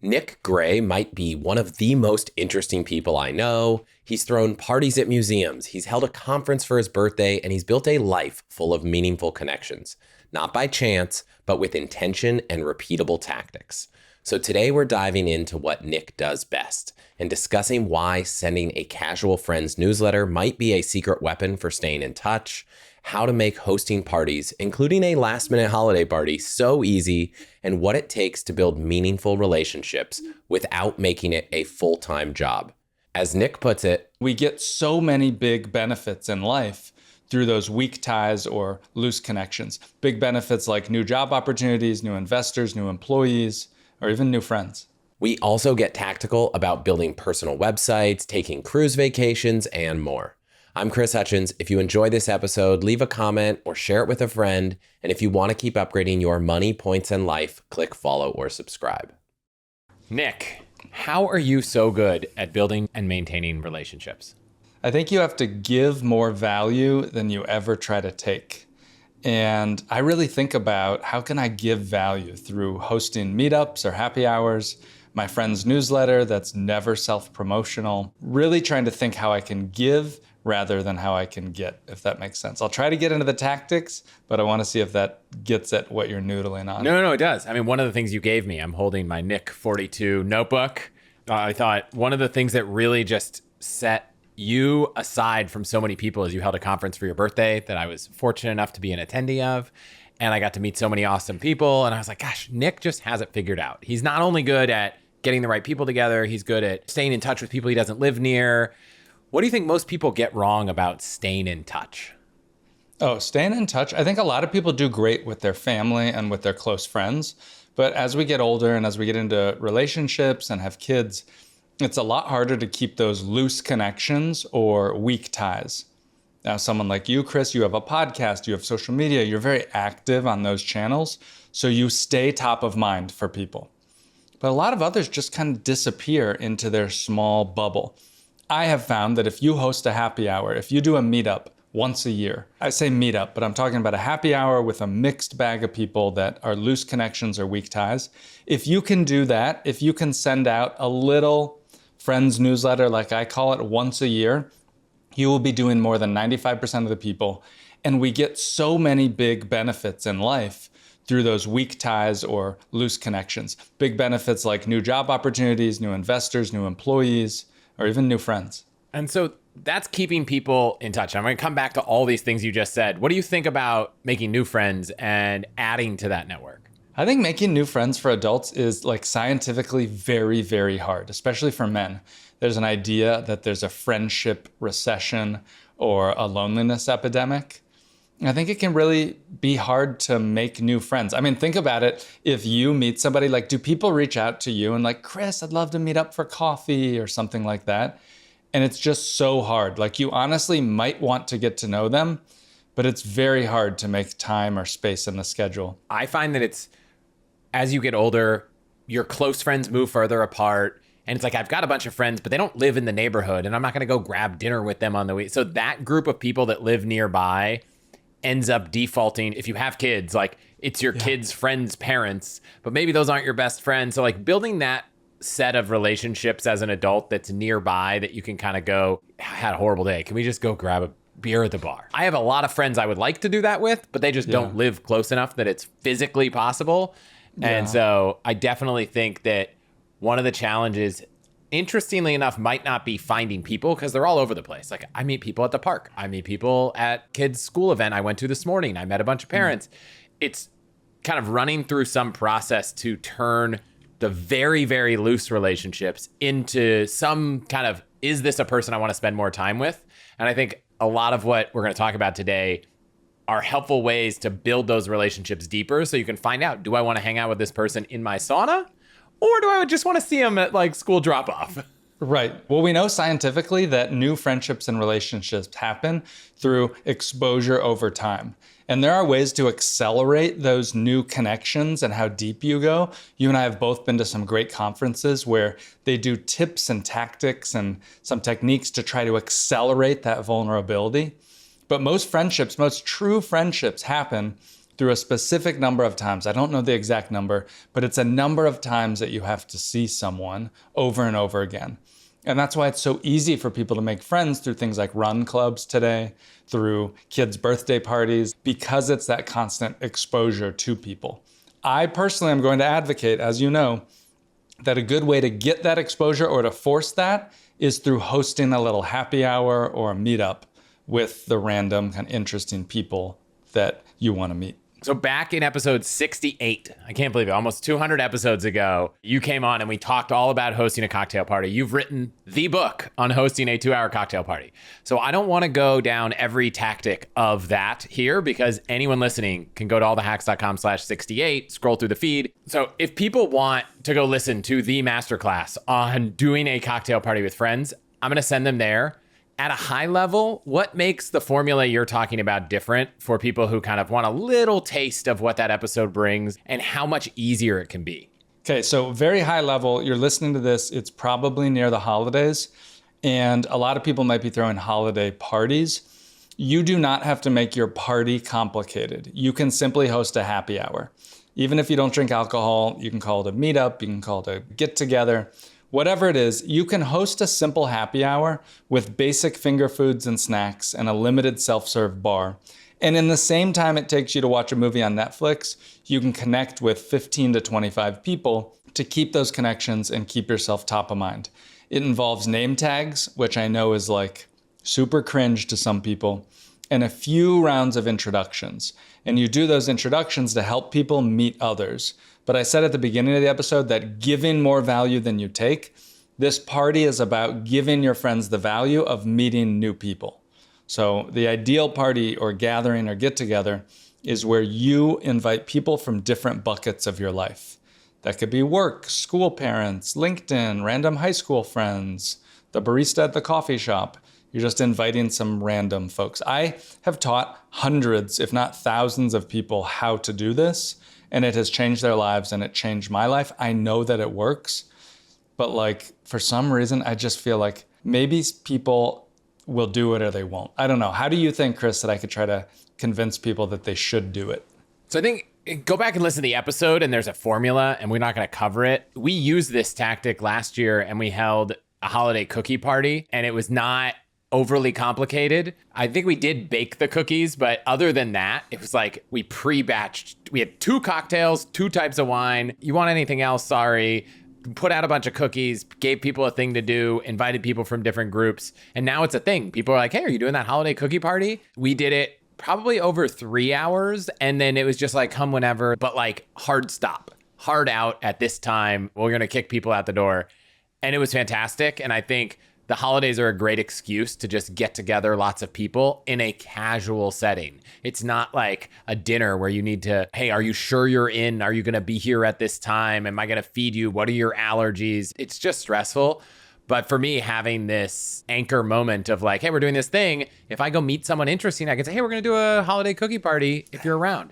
Nick Gray might be one of the most interesting people I know. He's thrown parties at museums, he's held a conference for his birthday, and he's built a life full of meaningful connections. Not by chance, but with intention and repeatable tactics. So today we're diving into what Nick does best and discussing why sending a casual friends newsletter might be a secret weapon for staying in touch, how to make hosting parties, including a last-minute holiday party, so easy, and what it takes to build meaningful relationships without making it a full-time job. As Nick puts it, we get so many big benefits in life through those weak ties or loose connections. Big benefits like new job opportunities, new investors, new employees, or even new friends. We also get tactical about building personal websites, taking cruise vacations, and more. I'm Chris Hutchins. If you enjoy this episode, leave a comment or share it with a friend. And if you want to keep upgrading your money, points, and life, click follow or subscribe. Nick, how are you so good at building and maintaining relationships? I think you have to give more value than you ever try to take. And I really think about how can I give value through hosting meetups or happy hours, my friend's newsletter that's never self-promotional, really trying to think how I can give rather than how I can get, if that makes sense. I'll try to get into the tactics, but I want to see if that gets at what you're noodling on. No, it does. I mean, one of the things you gave me, I'm holding my Nick 42 notebook. I thought one of the things that really just set you aside from so many people is you held a conference for your birthday that I was fortunate enough to be an attendee of. And I got to meet so many awesome people. And I was like, gosh, Nick just has it figured out. He's not only good at getting the right people together, he's good at staying in touch with people he doesn't live near. What do you think most people get wrong about staying in touch? Oh, staying in touch. I think a lot of people do great with their family and with their close friends. But as we get older and as we get into relationships and have kids, it's a lot harder to keep those loose connections or weak ties. Now, someone like you, Chris, you have a podcast, you have social media, you're very active on those channels. So you stay top of mind for people. But a lot of others just kind of disappear into their small bubble. I have found that if you host a happy hour, if you do a meetup once a year, I say meetup, but I'm talking about a happy hour with a mixed bag of people that are loose connections or weak ties. If you can do that, if you can send out a little friends newsletter, like I call it, once a year, you will be doing more than 95% of the people. And we get so many big benefits in life through those weak ties or loose connections. Big benefits like new job opportunities, new investors, new employees, or even new friends. And so that's keeping people in touch. I'm going to come back to all these things you just said. What do you think about making new friends and adding to that network? I think making new friends for adults is like scientifically very, very hard, especially for men. There's an idea that there's a friendship recession or a loneliness epidemic. I think it can really be hard to make new friends. I mean, think about it. If you meet somebody, like, do people reach out to you and like, Chris, I'd love to meet up for coffee or something like that? And it's just so hard. Like, you honestly might want to get to know them, but it's very hard to make time or space in the schedule. I find that it's, as you get older, your close friends move further apart. And it's like, I've got a bunch of friends, but they don't live in the neighborhood and I'm not going to go grab dinner with them on the week. So that group of people that live nearby ends up defaulting, if you have kids, like it's your kids' friends' parents, but maybe those aren't your best friends. So like building that set of relationships as an adult that's nearby that you can kind of go, I had a horrible day. Can we just go grab a beer at the bar? I have a lot of friends I would like to do that with, but they just don't live close enough that it's physically possible. And so I definitely think that one of the challenges, interestingly enough, might not be finding people because they're all over the place. Like I meet people at the park. I meet people at kids' school event I went to this morning. I met a bunch of parents. It's kind of running through some process to turn the very, very loose relationships into some kind of, is this a person I want to spend more time with? And I think a lot of what we're going to talk about today are helpful ways to build those relationships deeper so you can find out, do I want to hang out with this person in my sauna? Or do I just want to see them at like school drop-off? Right. Well, we know scientifically that new friendships and relationships happen through exposure over time. And there are ways to accelerate those new connections and how deep you go. You and I have both been to some great conferences where they do tips and tactics and some techniques to try to accelerate that vulnerability. But most friendships, most true friendships happen through a specific number of times. I don't know the exact number, but it's a number of times that you have to see someone over and over again. And that's why it's so easy for people to make friends through things like run clubs today, through kids' birthday parties, because it's that constant exposure to people. I personally am going to advocate, as you know, that a good way to get that exposure or to force that is through hosting a little happy hour or a meetup with the random kind of interesting people that you want to meet. So back in episode 68, I can't believe it, almost 200 episodes ago, you came on and we talked all about hosting a cocktail party. You've written the book on hosting a 2-hour cocktail party. So I don't want to go down every tactic of that here because anyone listening can go to allthehacks.com/68, scroll through the feed. So if people want to go listen to the masterclass on doing a cocktail party with friends, I'm going to send them there. At a high level, what makes the formula you're talking about different for people who kind of want a little taste of what that episode brings and how much easier it can be? Okay, so very high level, you're listening to this, it's probably near the holidays, and a lot of people might be throwing holiday parties. You do not have to make your party complicated. You can simply host a happy hour. Even if you don't drink alcohol, you can call it a meetup, you can call it a get-together. Whatever it is, you can host a simple happy hour with basic finger foods and snacks and a limited self-serve bar. And in the same time it takes you to watch a movie on Netflix, you can connect with 15 to 25 people to keep those connections and keep yourself top of mind. It involves name tags, which I know is like super cringe to some people, and a few rounds of introductions. And you do those introductions to help people meet others. But I said at the beginning of the episode that giving more value than you take, this party is about giving your friends the value of meeting new people. So the ideal party or gathering or get together is where you invite people from different buckets of your life. That could be work, school parents, LinkedIn, random high school friends, the barista at the coffee shop. You're just inviting some random folks. I have taught hundreds, if not thousands of people how to do this. And it has changed their lives and it changed my life. I know that it works, but like for some reason, I just feel like maybe people will do it or they won't. I don't know. How do you think, Chris, that I could try to convince people that they should do it? So I think go back and listen to the episode and there's a formula and we're not going to cover it. We used this tactic last year and we held a holiday cookie party and it was not overly complicated. I think we did bake the cookies, but other than that, it was like we pre-batched. We had 2 cocktails, 2 types of wine. You want anything else? Sorry. Put out a bunch of cookies, gave people a thing to do, invited people from different groups. And now it's a thing. People are like, hey, are you doing that holiday cookie party? We did it probably over 3 hours. And then it was just like, come whenever, but like hard stop, hard out at this time. We're going to kick people out the door. And it was fantastic. And I think the holidays are a great excuse to just get together lots of people in a casual setting. It's not like a dinner where you need to, hey, are you sure you're in? Are you going to be here at this time? Am I going to feed you? What are your allergies? It's just stressful. But for me, having this anchor moment of like, hey, we're doing this thing. If I go meet someone interesting, I can say, hey, we're going to do a holiday cookie party if you're around.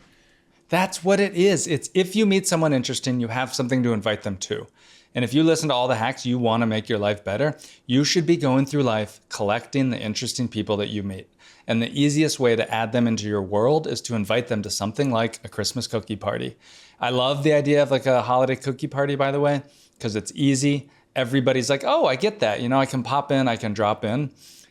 That's what it is. It's if you meet someone interesting, you have something to invite them to. And if you listen to all the hacks, you want to make your life better, you should be going through life collecting the interesting people that you meet. And the easiest way to add them into your world is to invite them to something like a Christmas cookie party. I love the idea of like a holiday cookie party, by the way, because it's easy. Everybody's like, oh, I get that. You know, I can pop in, I can drop in.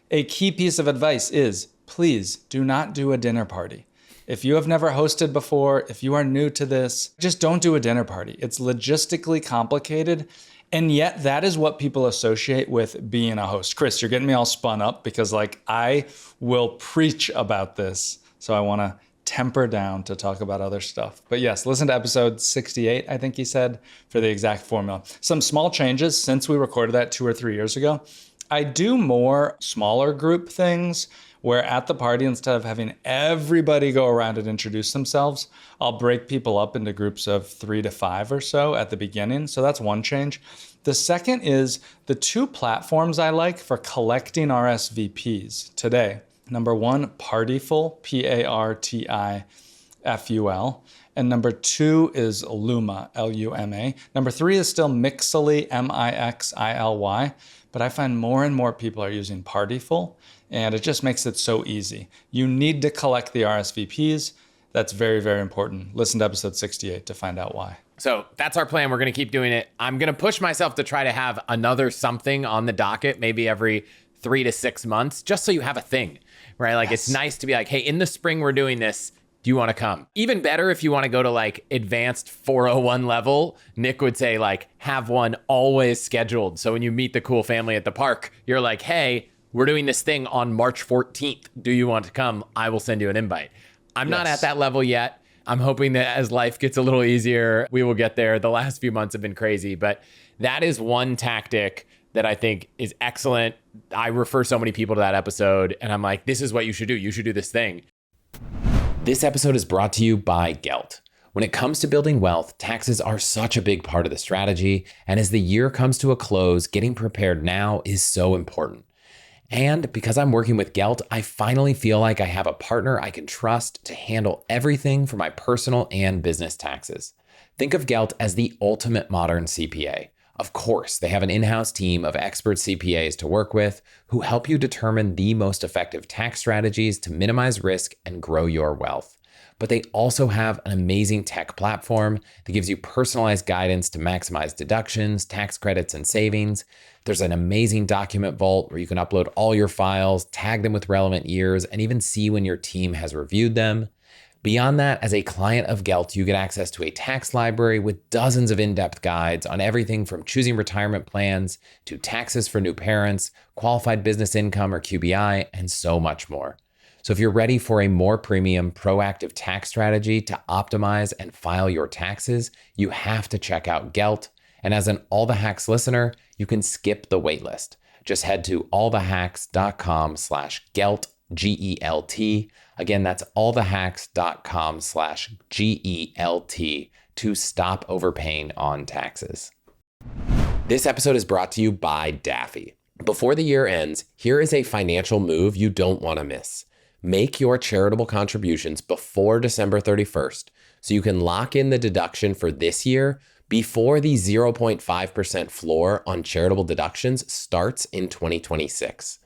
A key piece of advice is please do not do a dinner party. If you have never hosted before, if you are new to this, just don't do a dinner party. It's logistically complicated. And yet that is what people associate with being a host. Chris, you're getting me all spun up because like I will preach about this. So I want to temper down to talk about other stuff. But yes, listen to episode 68, I think he said, for the exact formula. Some small changes since we recorded that 2 or 3 years ago. I do more smaller group things where at the party, instead of having everybody go around and introduce themselves, I'll break people up into groups of 3 to 5 or so at the beginning. So that's one change. The second is the 2 platforms I like for collecting RSVPs today. Number 1, Partiful, Partiful. And number 2 is Luma, Luma. Number 3 is still Mixily, Mixily. But I find more and more people are using Partiful, and it just makes it so easy. You need to collect the RSVPs. That's very, very important. Listen to episode 68 to find out why. So that's our plan. We're going to keep doing it. I'm going to push myself to try to have another something on the docket, maybe every 3 to 6 months, just so you have a thing, right? Like It's nice to be like, hey, in the spring, we're doing this. Do you want to come? Even better if you want to go to like advanced 401 level, Nick would say like, have one always scheduled. So when you meet the cool family at the park, you're like, hey, we're doing this thing on March 14th. Do you want to come? I will send you an invite. I'm not at that level yet. I'm hoping that as life gets a little easier, we will get there. The last few months have been crazy, but that is one tactic that I think is excellent. I refer so many people to that episode and I'm like, this is what you should do. You should do this thing. This episode is brought to you by Gelt. When it comes to building wealth, taxes are such a big part of the strategy. And as the year comes to a close, getting prepared now is so important. And because I'm working with Gelt, I finally feel like I have a partner I can trust to handle everything for my personal and business taxes. Think of Gelt as the ultimate modern CPA. Of course, they have an in-house team of expert CPAs to work with who help you determine the most effective tax strategies to minimize risk and grow your wealth. But they also have an amazing tech platform that gives you personalized guidance to maximize deductions, tax credits, and savings. There's an amazing document vault where you can upload all your files, tag them with relevant years, and even see when your team has reviewed them. Beyond that, as a client of Gelt, you get access to a tax library with dozens of in-depth guides on everything from choosing retirement plans to taxes for new parents, qualified business income or QBI, and so much more. So if you're ready for a more premium, proactive tax strategy to optimize and file your taxes, you have to check out Gelt. And as an All the Hacks listener, you can skip the waitlist. Just head to allthehacks.com/Gelt, G-E-L-T. Again, that's allthehacks.com/GELT to stop overpaying on taxes. This episode is brought to you by Daffy. Before the year ends, here is a financial move you don't want to miss. Make your charitable contributions before December 31st so you can lock in the deduction for this year before the 0.5% floor on charitable deductions starts in 2026.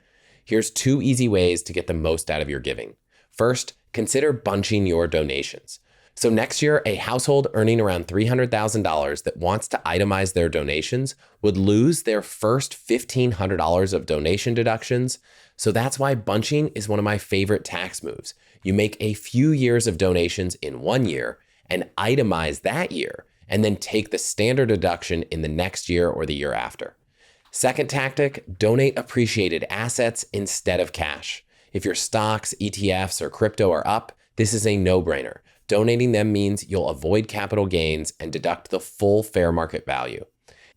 Here's 2 easy ways to get the most out of your giving. First, consider bunching your donations. So next year, a household earning around $300,000 that wants to itemize their donations would lose their first $1,500 of donation deductions. So that's why bunching is one of my favorite tax moves. You make a few years of donations in one year and itemize that year, and then take the standard deduction in the next year or the year after. Second tactic, donate appreciated assets instead of cash. If your stocks, ETFs, or crypto are up, this is a no-brainer. Donating them means you'll avoid capital gains and deduct the full fair market value.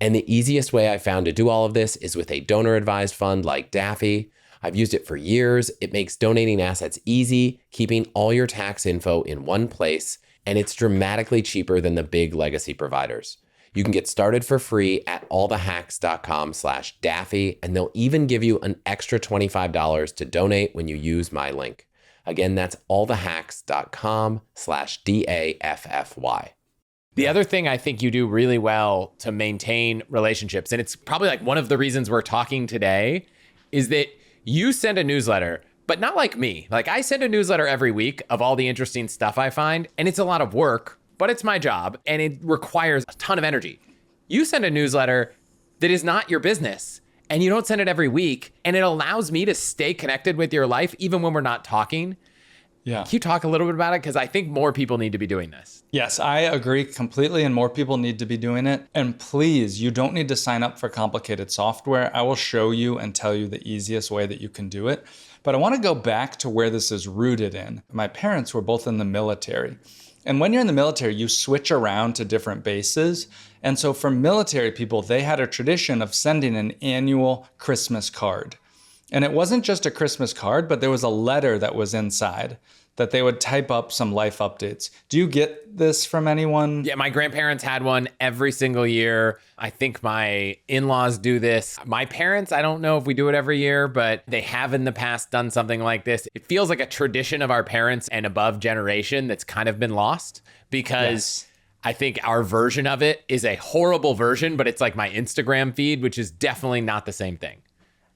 And the easiest way I found to do all of this is with a donor-advised fund like Daffy. I've used it for years. It makes donating assets easy, keeping all your tax info in one place, and it's dramatically cheaper than the big legacy providers. You can get started for free at allthehacks.com/Daffy, and they'll even give you an extra $25 to donate when you use my link. Again, that's allthehacks.com/DAFFY. The other thing I think you do really well to maintain relationships, and it's probably like one of the reasons we're talking today, is that you send a newsletter, but not like me. Like I send a newsletter every week of all the interesting stuff I find, and it's a lot of work, but it's my job and it requires a ton of energy. You send a newsletter that is not your business and you don't send it every week, and it allows me to stay connected with your life even when we're not talking. Yeah. Can you talk a little bit about it? Because I think more people need to be doing this. Yes, I agree completely, and more people need to be doing it. And please, you don't need to sign up for complicated software. I will show you and tell you the easiest way that you can do it. But I want to go back to where this is rooted in. My parents were both in the military. And when you're in the military, you switch around to different bases. And so for military people, they had a tradition of sending an annual Christmas card. And it wasn't just a Christmas card, but there was a letter that was inside that they would type up some life updates. Do you get this from anyone? Yeah, my grandparents had one every single year. I think my in-laws do this. My parents, I don't know if we do it every year, but they have in the past done something like this. It feels like a tradition of our parents and above generation that's kind of been lost because I think our version of it is a horrible version, but it's like my Instagram feed, which is definitely not the same thing.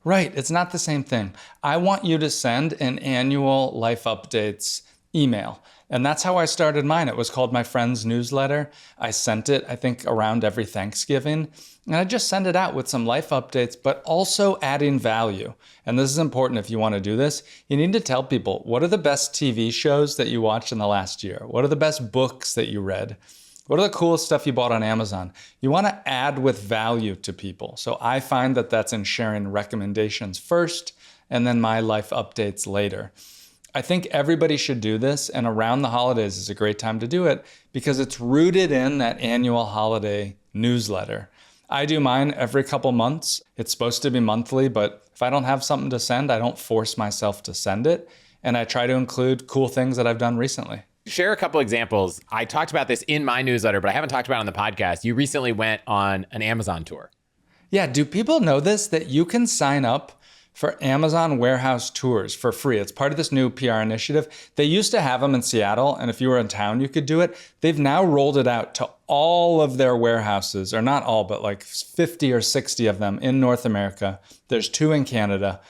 Right, it's not the same thing. I want you to send an annual life updates email. And that's how I started mine. It was called My Friend's Newsletter. I sent it, I think, around every Thanksgiving. And I just send it out with some life updates, but also adding value. And this is important if you want to do this. You need to tell people, what are the best TV shows that you watched in the last year? What are the best books that you read? What are the coolest stuff you bought on Amazon? You want to add with value to people. So I find that that's in sharing recommendations first and then my life updates later. I think everybody should do this, and around the holidays is a great time to do it because it's rooted in that annual holiday newsletter. I do mine every couple months. It's supposed to be monthly, but if I don't have something to send, I don't force myself to send it. And I try to include cool things that I've done recently. Share a couple examples. I talked about this in my newsletter, but I haven't talked about it on the podcast. You recently went on an Amazon tour. Yeah, do people know this, that you can sign up for Amazon warehouse tours for free? It's part of this new PR initiative. They used to have them in Seattle, and if you were in town, you could do it. They've now rolled it out to all of their warehouses, or not all, but like 50 or 60 of them in North America. There's 2 in Canada.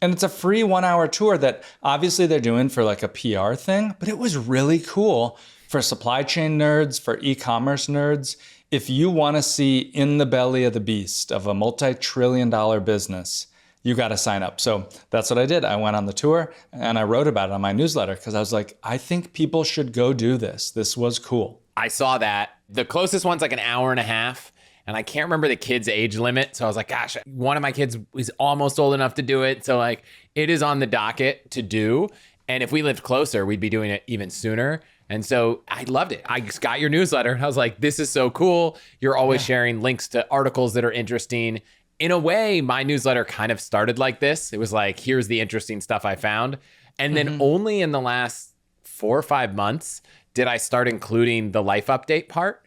And it's a free 1-hour tour that obviously they're doing for like a PR thing, but it was really cool for supply chain nerds, for e-commerce nerds. If you want to see in the belly of the beast of a multi-trillion-dollar business, you got to sign up. So that's what I did. I went on the tour and I wrote about it on my newsletter because I was like, I think people should go do this. This was cool. I saw that. The closest one's like an hour and a half. And I can't remember the kid's age limit. So I was like, gosh, one of my kids is almost old enough to do it. So like it is on the docket to do. And if we lived closer, we'd be doing it even sooner. And so I loved it. I just got your newsletter and I was like, this is so cool. You're always sharing links to articles that are interesting. In a way, my newsletter kind of started like this. It was like, here's the interesting stuff I found. And then only in the last 4 or 5 months did I start including the life update part.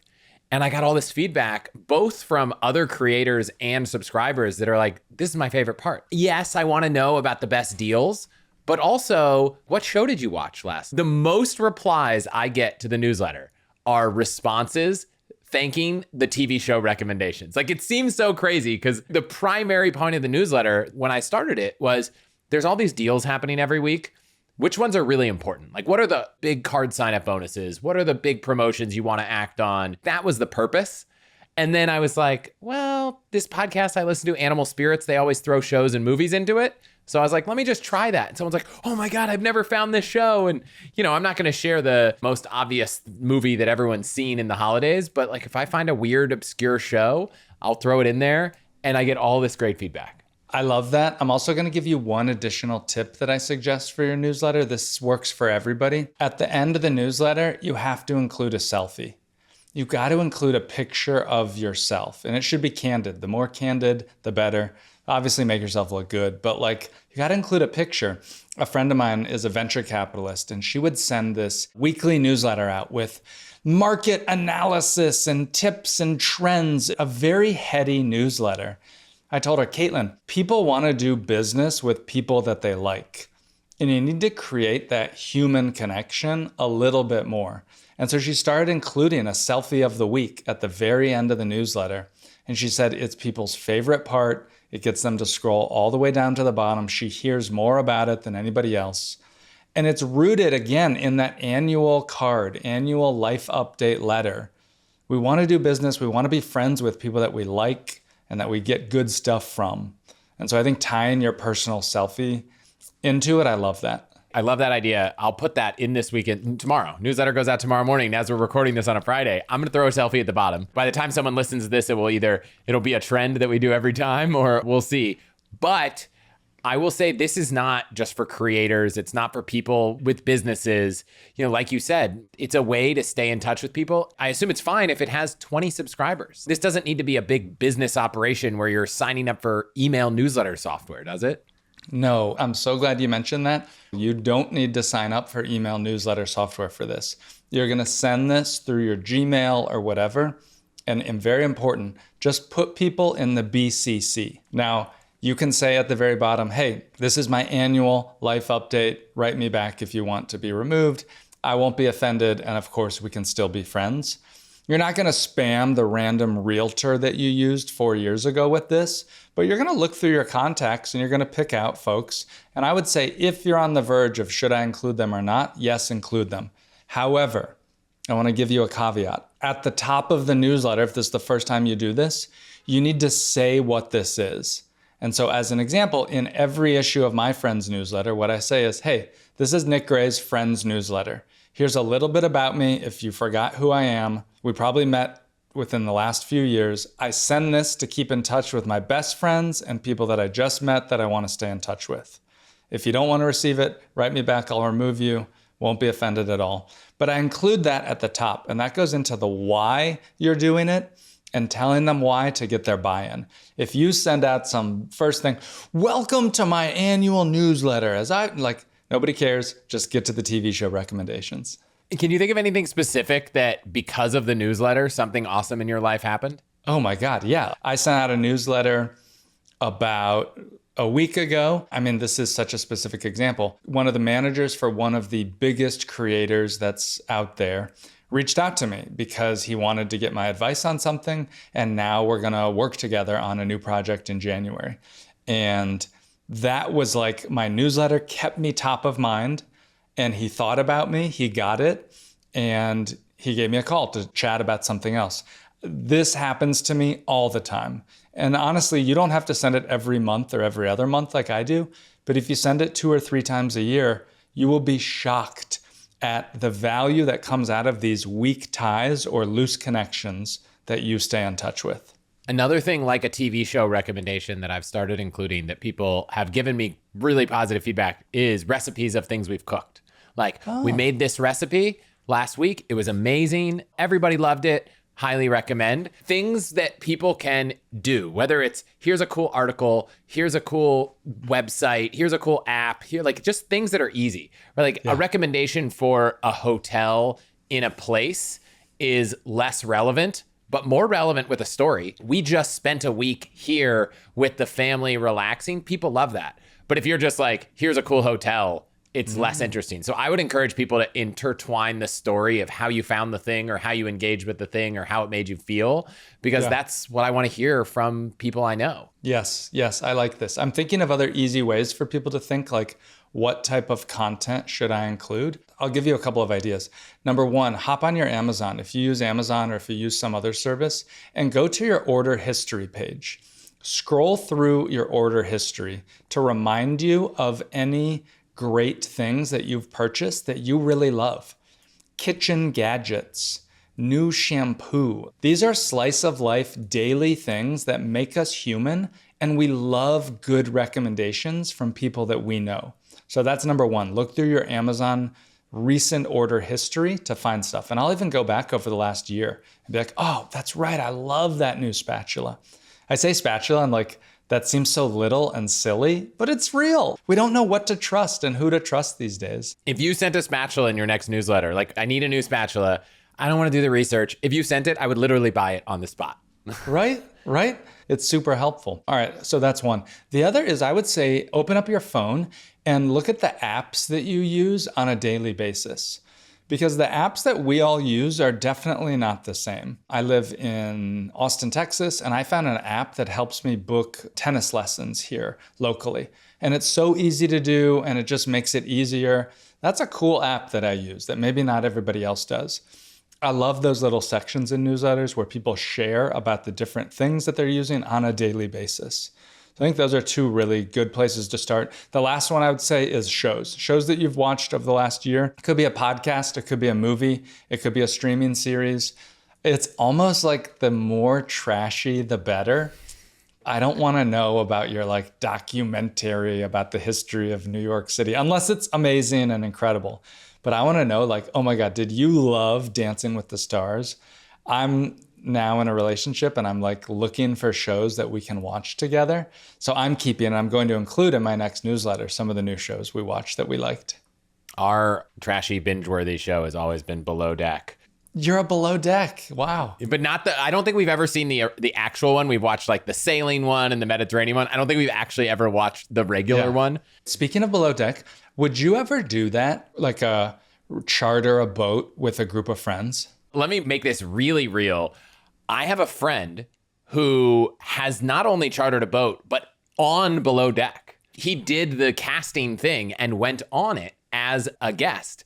And I got all this feedback, both from other creators and subscribers that are like, this is my favorite part. Yes, I want to know about the best deals, but also, what show did you watch last? The most replies I get to the newsletter are responses thanking the TV show recommendations. Like, it seems so crazy because the primary point of the newsletter when I started it was there's all these deals happening every week. Which ones are really important? Like, what are the big card sign-up bonuses? What are the big promotions you want to act on? That was the purpose. And then I was like, well, this podcast I listen to, Animal Spirits, they always throw shows and movies into it. So I was like, let me just try that. And someone's like, oh my God, I've never found this show. And, you know, I'm not going to share the most obvious movie that everyone's seen in the holidays. But like, if I find a weird, obscure show, I'll throw it in there. And I get all this great feedback. I love that. I'm also going to give you one additional tip that I suggest for your newsletter. This works for everybody. At the end of the newsletter, you have to include a selfie. You got to include a picture of yourself, and it should be candid. The more candid, the better. Obviously, make yourself look good, but like, you got to include a picture. A friend of mine is a venture capitalist, and she would send this weekly newsletter out with market analysis and tips and trends, a very heady newsletter. I told her, Caitlin, people want to do business with people that they like. And you need to create that human connection a little bit more. And so she started including a selfie of the week at the very end of the newsletter. And she said it's people's favorite part. It gets them to scroll all the way down to the bottom. She hears more about it than anybody else. And it's rooted, again, in that annual card, annual life update letter. We want to do business. We want to be friends with people that we like and that we get good stuff from. And so I think tying your personal selfie into it, I love that. I love that idea. I'll put that in this weekend tomorrow. Newsletter goes out tomorrow morning. As we're recording this on a Friday, I'm going to throw a selfie at the bottom. By the time someone listens to this, it'll be a trend that we do every time, or we'll see. But I will say this is not just for creators. It's not for people with businesses. You know, like you said, it's a way to stay in touch with people. I assume it's fine if it has 20 subscribers. This doesn't need to be a big business operation where you're signing up for email newsletter software, does it? No, I'm so glad you mentioned that. You don't need to sign up for email newsletter software for this. You're going to send this through your Gmail or whatever. And very important, just put people in the BCC. Now, you can say at the very bottom, hey, this is my annual life update. Write me back if you want to be removed. I won't be offended. And of course, we can still be friends. You're not going to spam the random realtor that you used 4 years ago with this, but you're going to look through your contacts and you're going to pick out folks. And I would say if you're on the verge of should I include them or not, yes, include them. However, I want to give you a caveat. At the top of the newsletter, if this is the first time you do this, you need to say what this is. And so as an example, in every issue of my friend's newsletter, what I say is, hey, this is Nick Gray's friend's newsletter. Here's a little bit about me. If you forgot who I am, we probably met within the last few years. I send this to keep in touch with my best friends and people that I just met that I want to stay in touch with. If you don't want to receive it, write me back, I'll remove you. Won't be offended at all. But I include that at the top, and that goes into the why you're doing it and telling them why to get their buy-in. If you send out some first thing, welcome to my annual newsletter, nobody cares, just get to the TV show recommendations. Can you think of anything specific that because of the newsletter, something awesome in your life happened? Oh my God, yeah. I sent out a newsletter about a week ago. I mean, this is such a specific example. One of the managers for one of the biggest creators that's out there reached out to me because he wanted to get my advice on something. And now we're going to work together on a new project in January. And that was like my newsletter kept me top of mind. And he thought about me, he got it, and he gave me a call to chat about something else. This happens to me all the time. And honestly, you don't have to send it every month or every other month like I do. But if you send it 2 or 3 times a year, you will be shocked at the value that comes out of these weak ties or loose connections that you stay in touch with. Another thing like a TV show recommendation that I've started including that people have given me really positive feedback is recipes of things we've cooked. We made this recipe last week. It was amazing. Everybody loved it. Highly recommend. Things that people can do, whether it's here's a cool article, here's a cool website, here's a cool app, just things that are easy. Or a recommendation for a hotel in a place is less relevant, but more relevant with a story. We just spent a week here with the family relaxing. People love that. But if you're just here's a cool hotel, it's less interesting. So I would encourage people to intertwine the story of how you found the thing or how you engaged with the thing or how it made you feel, because that's what I want to hear from people I know. Yes, I like this. I'm thinking of other easy ways for people to think what type of content should I include? I'll give you a couple of ideas. Number one, hop on your Amazon. If you use Amazon or if you use some other service, and go to your order history page. Scroll through your order history to remind you of any great things that you've purchased that you really love. Kitchen gadgets, new shampoo. These are slice of life daily things that make us human, and we love good recommendations from people that we know. So that's number one. Look through your Amazon recent order history to find stuff. And I'll even go back over the last year and be like, oh, that's right. I love that new spatula. I say spatula and that seems so little and silly, but it's real. We don't know what to trust and who to trust these days. If you sent a spatula in your next newsletter, I need a new spatula, I don't want to do the research. If you sent it, I would literally buy it on the spot. Right? It's super helpful. All right, so that's one. The other is I would say open up your phone and look at the apps that you use on a daily basis. Because the apps that we all use are definitely not the same. I live in Austin, Texas, and I found an app that helps me book tennis lessons here locally. And it's so easy to do, and it just makes it easier. That's a cool app that I use that maybe not everybody else does. I love those little sections in newsletters where people share about the different things that they're using on a daily basis. I think those are 2 really good places to start. The last one I would say is shows. Shows that you've watched over the last year. It could be a podcast, it could be a movie, it could be a streaming series. It's almost like the more trashy, the better. I don't want to know about your documentary about the history of New York City, unless it's amazing and incredible. But I want to know oh my God, did you love Dancing with the Stars? I'm now in a relationship and I'm looking for shows that we can watch together. So I'm going to include in my next newsletter some of the new shows we watched that we liked. Our trashy binge-worthy show has always been Below Deck. You're a Below Deck. Wow. But I don't think we've ever seen the actual one. We've watched the sailing one and the Mediterranean one. I don't think we've actually ever watched the regular one. Speaking of Below Deck, would you ever do that? Charter a boat with a group of friends? Let me make this really real. I have a friend who has not only chartered a boat, but on Below Deck. He did the casting thing and went on it as a guest.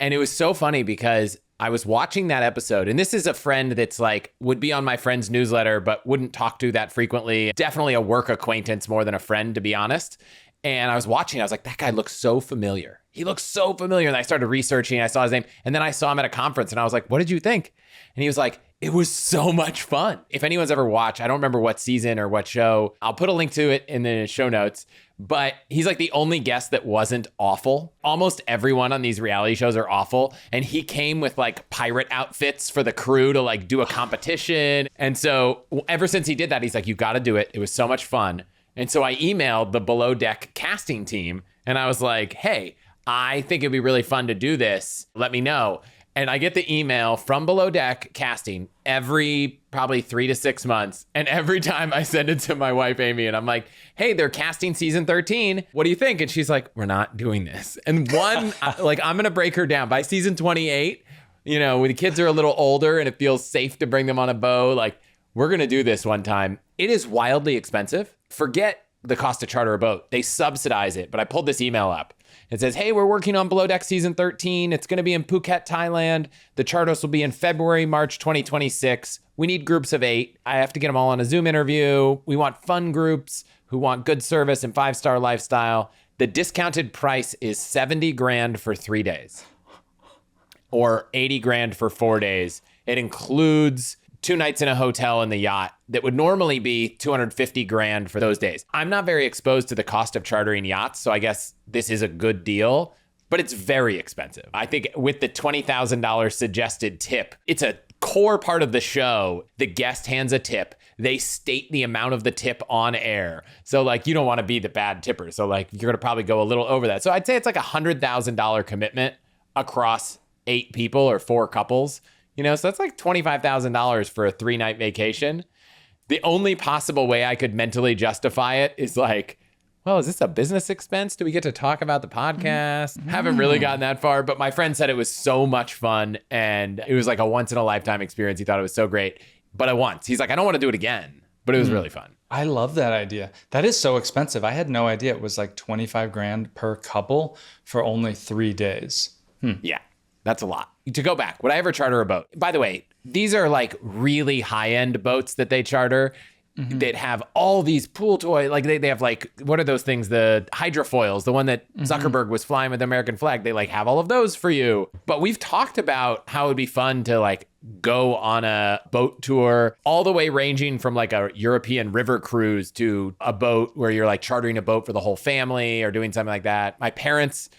And it was so funny because I was watching that episode, and this is a friend that's like, would be on my friend's newsletter, but wouldn't talk to that frequently. Definitely a work acquaintance more than a friend, to be honest. And I was watching, I was like, that guy looks so familiar. He looks so familiar. And I started researching, I saw his name, and then I saw him at a conference, and I was like, what did you think? And he was like, it was so much fun. If anyone's ever watched, I don't remember what season or what show, I'll put a link to it in the show notes. But he's like the only guest that wasn't awful. Almost everyone on these reality shows are awful. And he came with like pirate outfits for the crew to like do a competition. And so ever since he did that, he's like, you got to do it. It was so much fun. And so I emailed the Below Deck casting team and I was like, hey, I think it'd be really fun to do this. Let me know. And I get the email from Below Deck casting every probably 3 to 6 months. And every time I send it to my wife, Amy, and I'm like, hey, they're casting season 13. What do you think? And she's like, we're not doing this. And like, I'm going to break her down by season 28. You know, when the kids are a little older and it feels safe to bring them on a boat, like, we're going to do this one time. It is wildly expensive. Forget the cost to charter a boat. They subsidize it. But I pulled this email up. It says, hey, we're working on Below Deck season 13. It's going to be in Phuket, Thailand. The charters will be in February, March 2026. We need groups of 8. I have to get them all on a Zoom interview. We want fun groups who want good service and 5-star lifestyle. The discounted price is $70,000 for 3 days or $80,000 for 4 days. It includes 2 nights in a hotel in the yacht that would normally be $250,000 for those days. I'm not very exposed to the cost of chartering yachts, so I guess this is a good deal, but it's very expensive. I think with the $20,000 suggested tip, it's a core part of the show. The guest hands a tip. They state the amount of the tip on air. So like, you don't want to be the bad tipper. So like, you're going to probably go a little over that. So I'd say it's like a $100,000 commitment across 8 people or 4 couples. You know, so that's like $25,000 for a 3-night vacation. The only possible way I could mentally justify it is like, well, is this a business expense? Do we get to talk about the podcast? Haven't really gotten that far, but my friend said it was so much fun and it was like a once in a lifetime experience. He thought it was so great, but once. He's like, I don't want to do it again, but it was really fun. I love that idea. That is so expensive. I had no idea it was like $25,000 per couple for only 3 days. Yeah. That's a lot. To go back, would I ever charter a boat? By the way, these are like really high-end boats that they charter that have all these pool toys. Like they have like, what are those things? The hydrofoils, the one that Zuckerberg was flying with the American flag. They like have all of those for you. But we've talked about how it would be fun to like go on a boat tour all the way ranging from like a European river cruise to a boat where you're like chartering a boat for the whole family or doing something like that. My parents,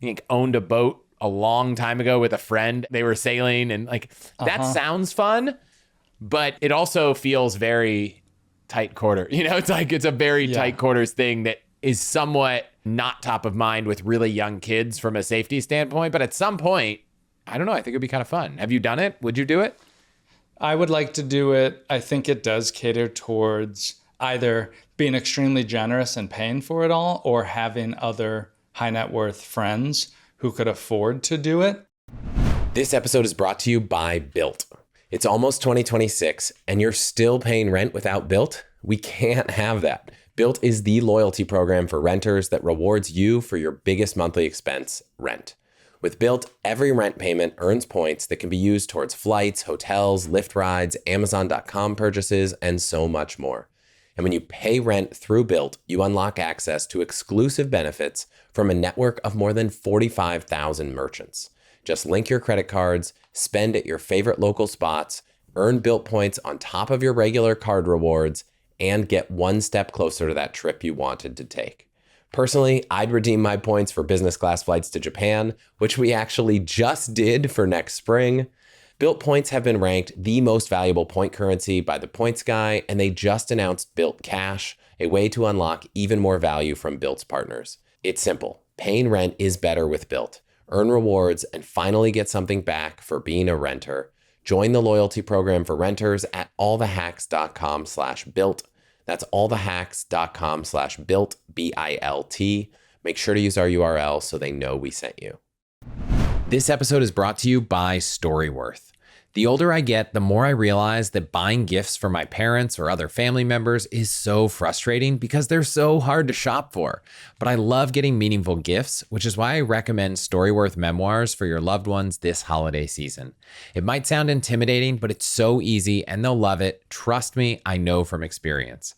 I think, owned a boat a long time ago with a friend. They were sailing and like, that sounds fun, but it also feels very tight quarter. You know, it's like, it's a very tight quarters thing that is somewhat not top of mind with really young kids from a safety standpoint. But at some point, I don't know, I think it'd be kind of fun. Have you done it? Would you do it? I would like to do it. I think it does cater towards either being extremely generous and paying for it all or having other high net worth friends who could afford to do it. This episode is brought to you by Built. It's almost 2026 and you're still paying rent without Built? We can't have that. Built is the loyalty program for renters that rewards you for your biggest monthly expense, rent. With Built, every rent payment earns points that can be used towards flights, hotels, Lyft rides, Amazon.com purchases, and so much more. And when you pay rent through Built, you unlock access to exclusive benefits from a network of more than 45,000 merchants. Just link your credit cards, spend at your favorite local spots, earn Built points on top of your regular card rewards, and get one step closer to that trip you wanted to take. Personally, I'd redeem my points for business class flights to Japan, which we actually just did for next spring. Built points have been ranked the most valuable point currency by the Points Guy, and they just announced Built Cash, a way to unlock even more value from Built's partners. It's simple. Paying rent is better with Built. Earn rewards and finally get something back for being a renter. Join the loyalty program for renters at allthehacks.com/built. That's allthehacks.com/built, B-I-L-T. Make sure to use our URL so they know we sent you. This episode is brought to you by Storyworth. The older I get, the more I realize that buying gifts for my parents or other family members is so frustrating because they're so hard to shop for. But I love getting meaningful gifts, which is why I recommend Storyworth memoirs for your loved ones this holiday season. It might sound intimidating, but it's so easy and they'll love it. Trust me, I know from experience.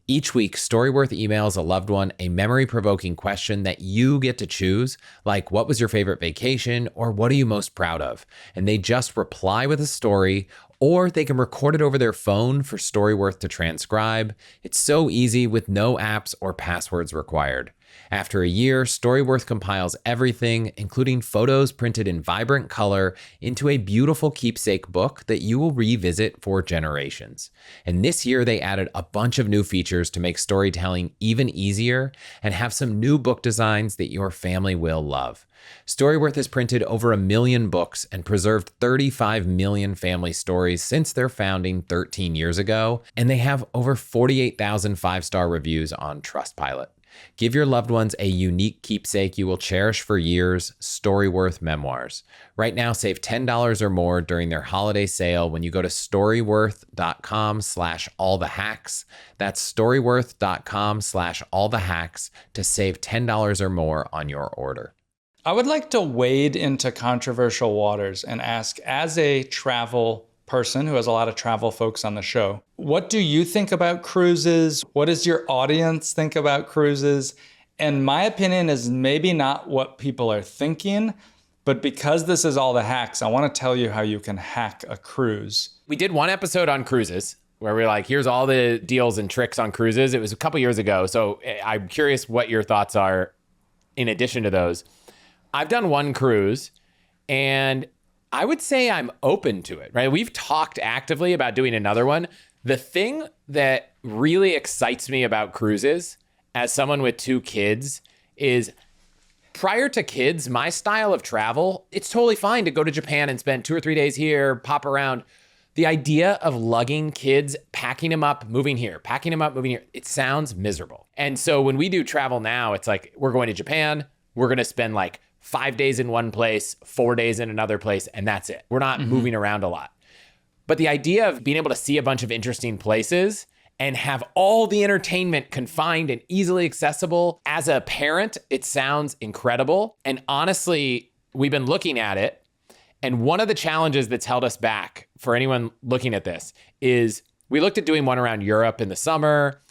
Each week, Storyworth emails a loved one a memory-provoking question that you get to choose, like what was your favorite vacation or what are you most proud of? And they just reply with a story, or they can record it over their phone for Storyworth to transcribe. It's so easy with no apps or passwords required. After a year, Storyworth compiles everything, including photos printed in vibrant color, into a beautiful keepsake book that you will revisit for generations. And this year, they added a bunch of new features to make storytelling even easier and have some new book designs that your family will love. Storyworth has printed over 1 million books and preserved 35 million family stories since their founding 13 years ago, and they have over 48,000 5-star reviews on Trustpilot. Give your loved ones a unique keepsake you will cherish for years, Storyworth memoirs. Right now, save $10 or more during their holiday sale when you go to storyworth.com/allthehacks. That's storyworth.com/allthehacks to save $10 or more on your order. I would like to wade into controversial waters and ask, as a travel person who has a lot of travel folks on the show, what do you think about cruises? What does your audience think about cruises? And my opinion is maybe not what people are thinking, but because this is all the hacks, I want to tell you how you can hack a cruise. We did one episode on cruises where we're like, here's all the deals and tricks on cruises. It was a couple years ago. So I'm curious what your thoughts are in addition to those. I've done one cruise and I would say I'm open to it, right? We've talked actively about doing another one. The thing that really excites me about cruises as someone with 2 kids is prior to kids, my style of travel, it's totally fine to go to Japan and spend 2 or 3 days here, pop around. The idea of lugging kids, packing them up, moving here, packing them up, moving here, it sounds miserable. And so when we do travel now, it's like, we're going to Japan, we're going to spend like 5 days in one place, 4 days in another place, and that's it. We're not moving around a lot. But the idea of being able to see a bunch of interesting places and have all the entertainment confined and easily accessible, as a parent, it sounds incredible. And honestly, we've been looking at it. And one of the challenges that's held us back for anyone looking at this is we looked at doing one around Europe in the summer,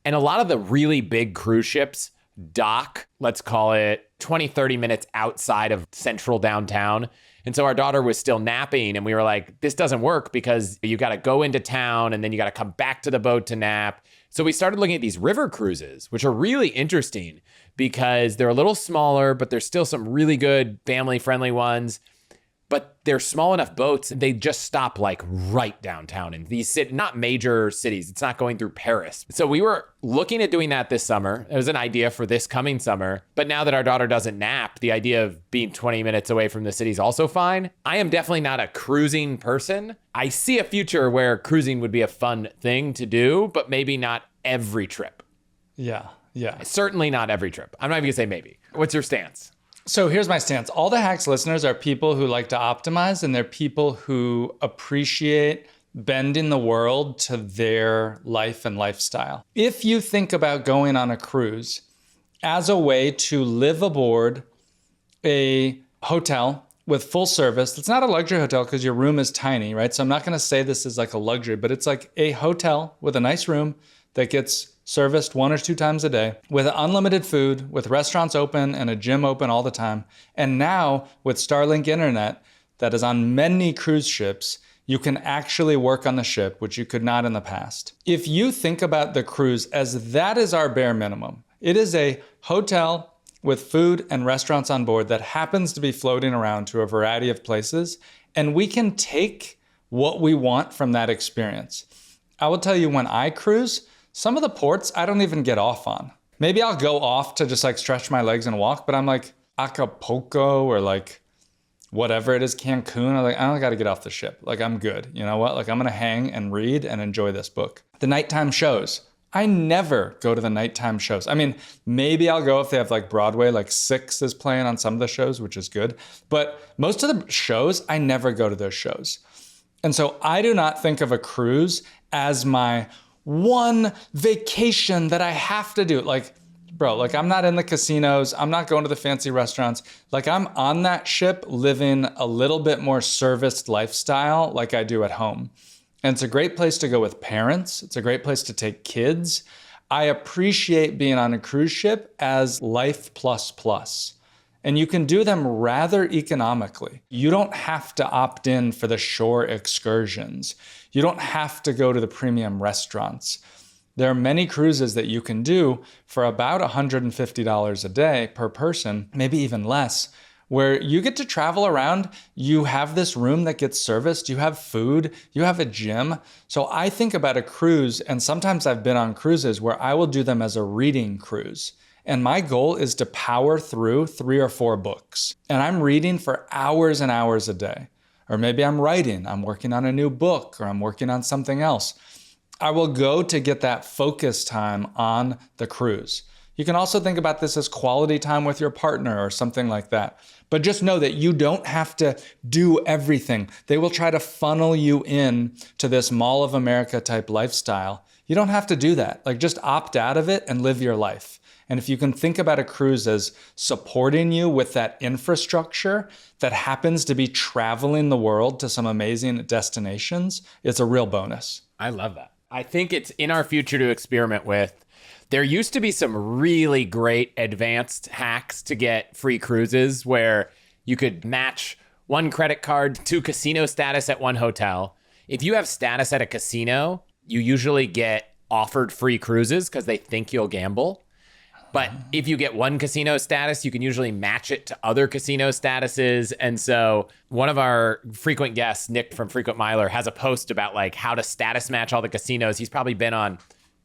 and a lot of the really big cruise ships dock, let's call it 20, 30 minutes outside of central downtown. And so our daughter was still napping and we were like, this doesn't work because you got to go into town and then you got to come back to the boat to nap. So we started looking at these river cruises, which are really interesting because they're a little smaller, but there's still some really good family friendly ones. But they're small enough boats, they just stop like right downtown in these not major cities. It's not going through Paris. So we were looking at doing that this summer. It was an idea for this coming summer. But now that our daughter doesn't nap, the idea of being 20 minutes away from the city is also fine. I am definitely not a cruising person. I see a future where cruising would be a fun thing to do, but maybe not every trip. Yeah. Certainly not every trip. I'm not even gonna say maybe. What's your stance? So here's my stance. All the Hacks listeners are people who like to optimize, and they're people who appreciate bending the world to their life and lifestyle. If you think about going on a cruise as a way to live aboard a hotel with full service, it's not a luxury hotel because your room is tiny, right? So I'm not going to say this is like a luxury, but it's like a hotel with a nice room that gets serviced 1 or 2 times a day, with unlimited food, with restaurants open and a gym open all the time. And now with Starlink internet that is on many cruise ships, you can actually work on the ship, which you could not in the past. If you think about the cruise as that is our bare minimum, it is a hotel with food and restaurants on board that happens to be floating around to a variety of places, and we can take what we want from that experience. I will tell you, when I cruise, some of the ports I don't even get off on. Maybe I'll go off to just like stretch my legs and walk, but I'm like Acapulco or like whatever it is, Cancun. I'm like, I don't gotta get off the ship. Like, I'm good. You know what? Like, I'm gonna hang and read and enjoy this book. The nighttime shows. I never go to the nighttime shows. I mean, maybe I'll go if they have like Broadway, like Six is playing on some of the shows, which is good. But most of the shows, I never go to those shows. And so I do not think of a cruise as my one vacation that I have to do. Like, bro, like I'm not in the casinos. I'm not going to the fancy restaurants. Like I'm on that ship living a little bit more serviced lifestyle like I do at home. And it's a great place to go with parents. It's a great place to take kids. I appreciate being on a cruise ship as life plus plus. And you can do them rather economically. You don't have to opt in for the shore excursions. You don't have to go to the premium restaurants. There are many cruises that you can do for about $150 a day per person, maybe even less, where you get to travel around. You have this room that gets serviced, you have food, you have a gym. So I think about a cruise, and sometimes I've been on cruises where I will do them as a reading cruise. And my goal is to power through 3 or 4 books. And I'm reading for hours and hours a day. Or maybe I'm writing, I'm working on a new book, or I'm working on something else. I will go to get that focus time on the cruise. You can also think about this as quality time with your partner or something like that. But just know that you don't have to do everything. They will try to funnel you in to this Mall of America type lifestyle. You don't have to do that. Like just opt out of it and live your life. And if you can think about a cruise as supporting you with that infrastructure that happens to be traveling the world to some amazing destinations, it's a real bonus. I love that. I think it's in our future to experiment with. There used to be some really great advanced hacks to get free cruises where you could match one credit card to casino status at one hotel. If you have status at a casino, you usually get offered free cruises because they think you'll gamble. But if you get one casino status, you can usually match it to other casino statuses. And so one of our frequent guests, Nick from Frequent Miler, has a post about like how to status match all the casinos. He's probably been on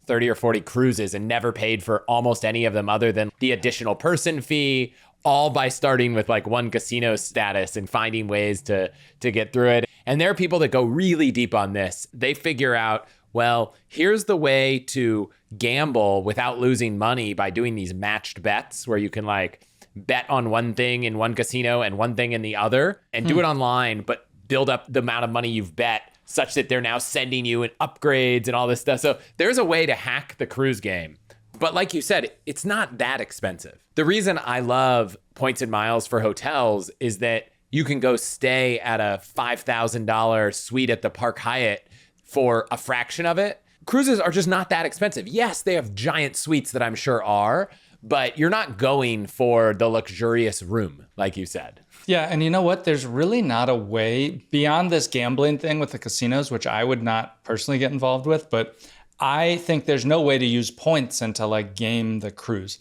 30 or 40 cruises and never paid for almost any of them other than the additional person fee, all by starting with like one casino status and finding ways to get through it. And there are people that go really deep on this. They figure out, well, here's the way to gamble without losing money by doing these matched bets where you can like bet on one thing in one casino and one thing in the other and do it online, but build up the amount of money you've bet such that they're now sending you in upgrades and all this stuff. So there's a way to hack the cruise game. But like you said, it's not that expensive. The reason I love points and miles for hotels is that you can go stay at a $5,000 suite at the Park Hyatt for a fraction of it. Cruises are just not that expensive. Yes, they have giant suites that I'm sure are, but you're not going for the luxurious room, like you said. Yeah, and you know what? There's really not a way beyond this gambling thing with the casinos, which I would not personally get involved with, but I think there's no way to use points and to like game the cruise.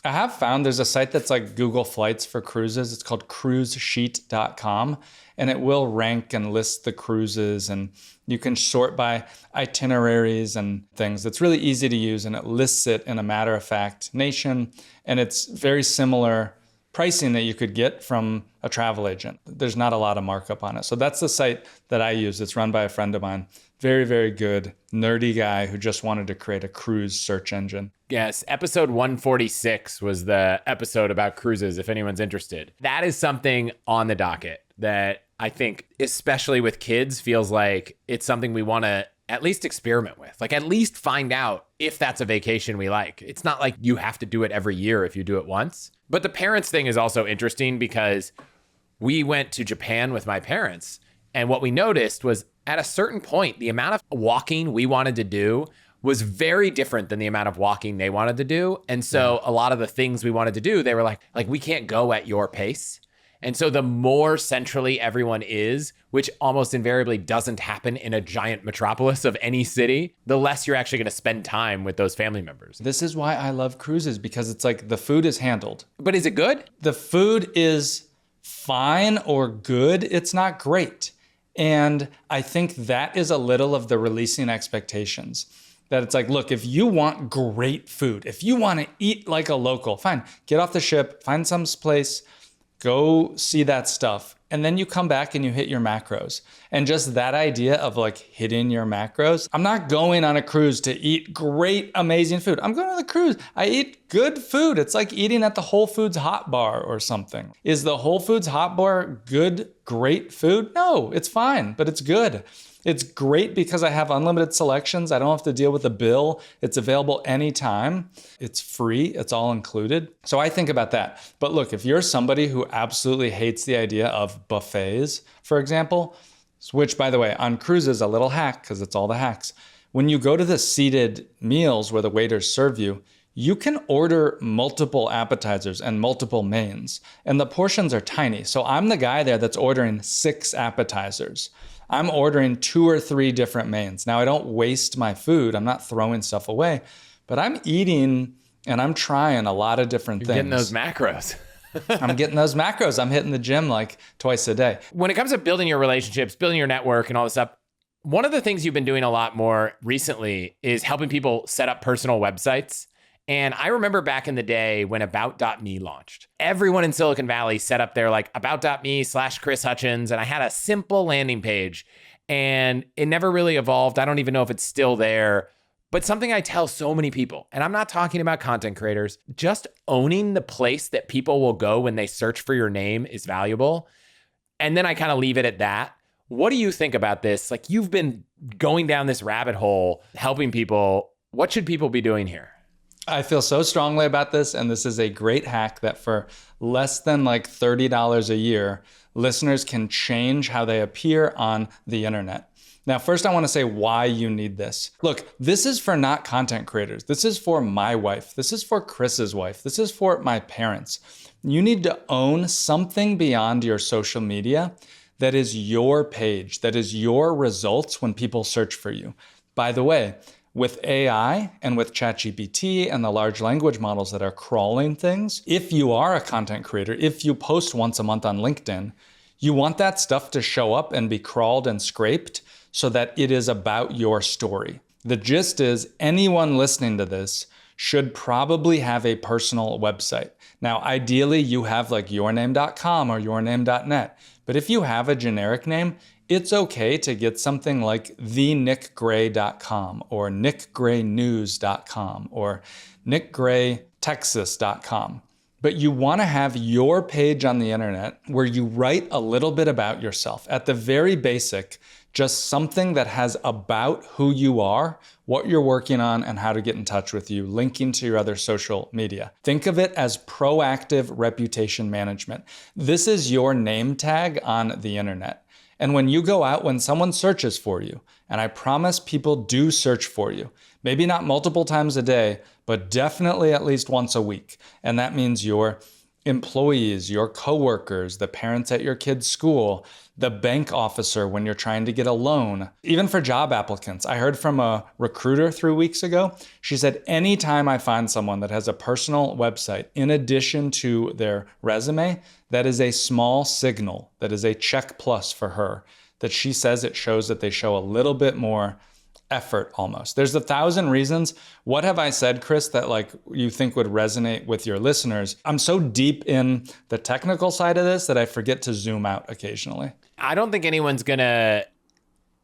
I have found there's a site that's like Google Flights for cruises. It's called cruisesheet.com, and it will rank and list the cruises, and you can sort by itineraries and things. It's really easy to use, and it lists it in a matter-of-fact nation, and it's very similar pricing that you could get from a travel agent. There's not a lot of markup on it. So that's the site that I use. It's run by a friend of mine. Very, very good, nerdy guy who just wanted to create a cruise search engine. Yes, episode 146 was the episode about cruises, if anyone's interested. That is something on the docket that I think, especially with kids, feels like it's something we want to at least experiment with. Like, at least find out if that's a vacation we like. It's not like you have to do it every year if you do it once. But the parents thing is also interesting because we went to Japan with my parents, and what we noticed was at a certain point, the amount of walking we wanted to do was very different than the amount of walking they wanted to do. And so a lot of the things we wanted to do, they were like, we can't go at your pace. And so the more centrally everyone is, which almost invariably doesn't happen in a giant metropolis of any city, the less you're actually going to spend time with those family members. This is why I love cruises, because it's like the food is handled. But is it good? The food is fine or good. It's not great. And I think that is a little of the releasing expectations. That it's like, look, if you want great food, if you want to eat like a local, fine, get off the ship, find some place, go see that stuff. And then you come back and you hit your macros. And just that idea of like hitting your macros. I'm not going on a cruise to eat great, amazing food. I'm going on the cruise. I eat good food. It's like eating at the Whole Foods Hot Bar or something. Is the Whole Foods Hot Bar good great food? No, it's fine, but it's good. It's great because I have unlimited selections. I don't have to deal with a bill. It's available anytime. It's free. It's all included. So I think about that. But look, if you're somebody who absolutely hates the idea of buffets, for example, which, by the way, on cruises, a little hack, because it's all the hacks. When you go to the seated meals where the waiters serve you, you can order multiple appetizers and multiple mains, and the portions are tiny. So I'm the guy there that's ordering 6 appetizers. I'm ordering 2 or 3 different mains. Now, I don't waste my food. I'm not throwing stuff away, but I'm eating and I'm trying a lot of different things. Getting those macros. I'm getting those macros. I'm hitting the gym like twice a day. When it comes to building your relationships, building your network and all this stuff, one of the things you've been doing a lot more recently is helping people set up personal websites. And I remember back in the day when About.me launched, everyone in Silicon Valley set up their like About.me/Chris Hutchins. And I had a simple landing page and it never really evolved. I don't even know if it's still there. But something I tell so many people, and I'm not talking about content creators, just owning the place that people will go when they search for your name is valuable. And then I kind of leave it at that. What do you think about this? Like, you've been going down this rabbit hole, helping people. What should people be doing here? I feel so strongly about this, and this is a great hack that for less than like $30 a year, listeners can change how they appear on the internet. Now, first, I want to say why you need this. Look, this is for not content creators. This is for my wife. This is for Chris's wife. This is for my parents. You need to own something beyond your social media that is your page, that is your results when people search for you. By the way, with AI and with ChatGPT and the large language models that are crawling things, if you are a content creator, if you post once a month on LinkedIn, you want that stuff to show up and be crawled and scraped so that it is about your story. The gist is anyone listening to this should probably have a personal website. Now, ideally, you have like yourname.com or yourname.net. But if you have a generic name, it's okay to get something like thenickgray.com or nickgraynews.com or nickgraytexas.com. But you want to have your page on the internet where you write a little bit about yourself. At the very basic, just something that has about who you are, what you're working on, and how to get in touch with you, linking to your other social media. Think of it as proactive reputation management. This is your name tag on the internet. And when you go out, when someone searches for you, and I promise people do search for you, maybe not multiple times a day, but definitely at least once a week. And that means your employees, your coworkers, the parents at your kid's school, the bank officer when you're trying to get a loan, even for job applicants. I heard from a recruiter 3 weeks ago. She said, anytime I find someone that has a personal website in addition to their resume, that is a small signal, that is a check plus for her, that she says it shows that they show a little bit more effort almost. There's 1,000 reasons. What have I said, Chris, that like you think would resonate with your listeners? I'm so deep in the technical side of this that I forget to zoom out occasionally. I don't think anyone's going to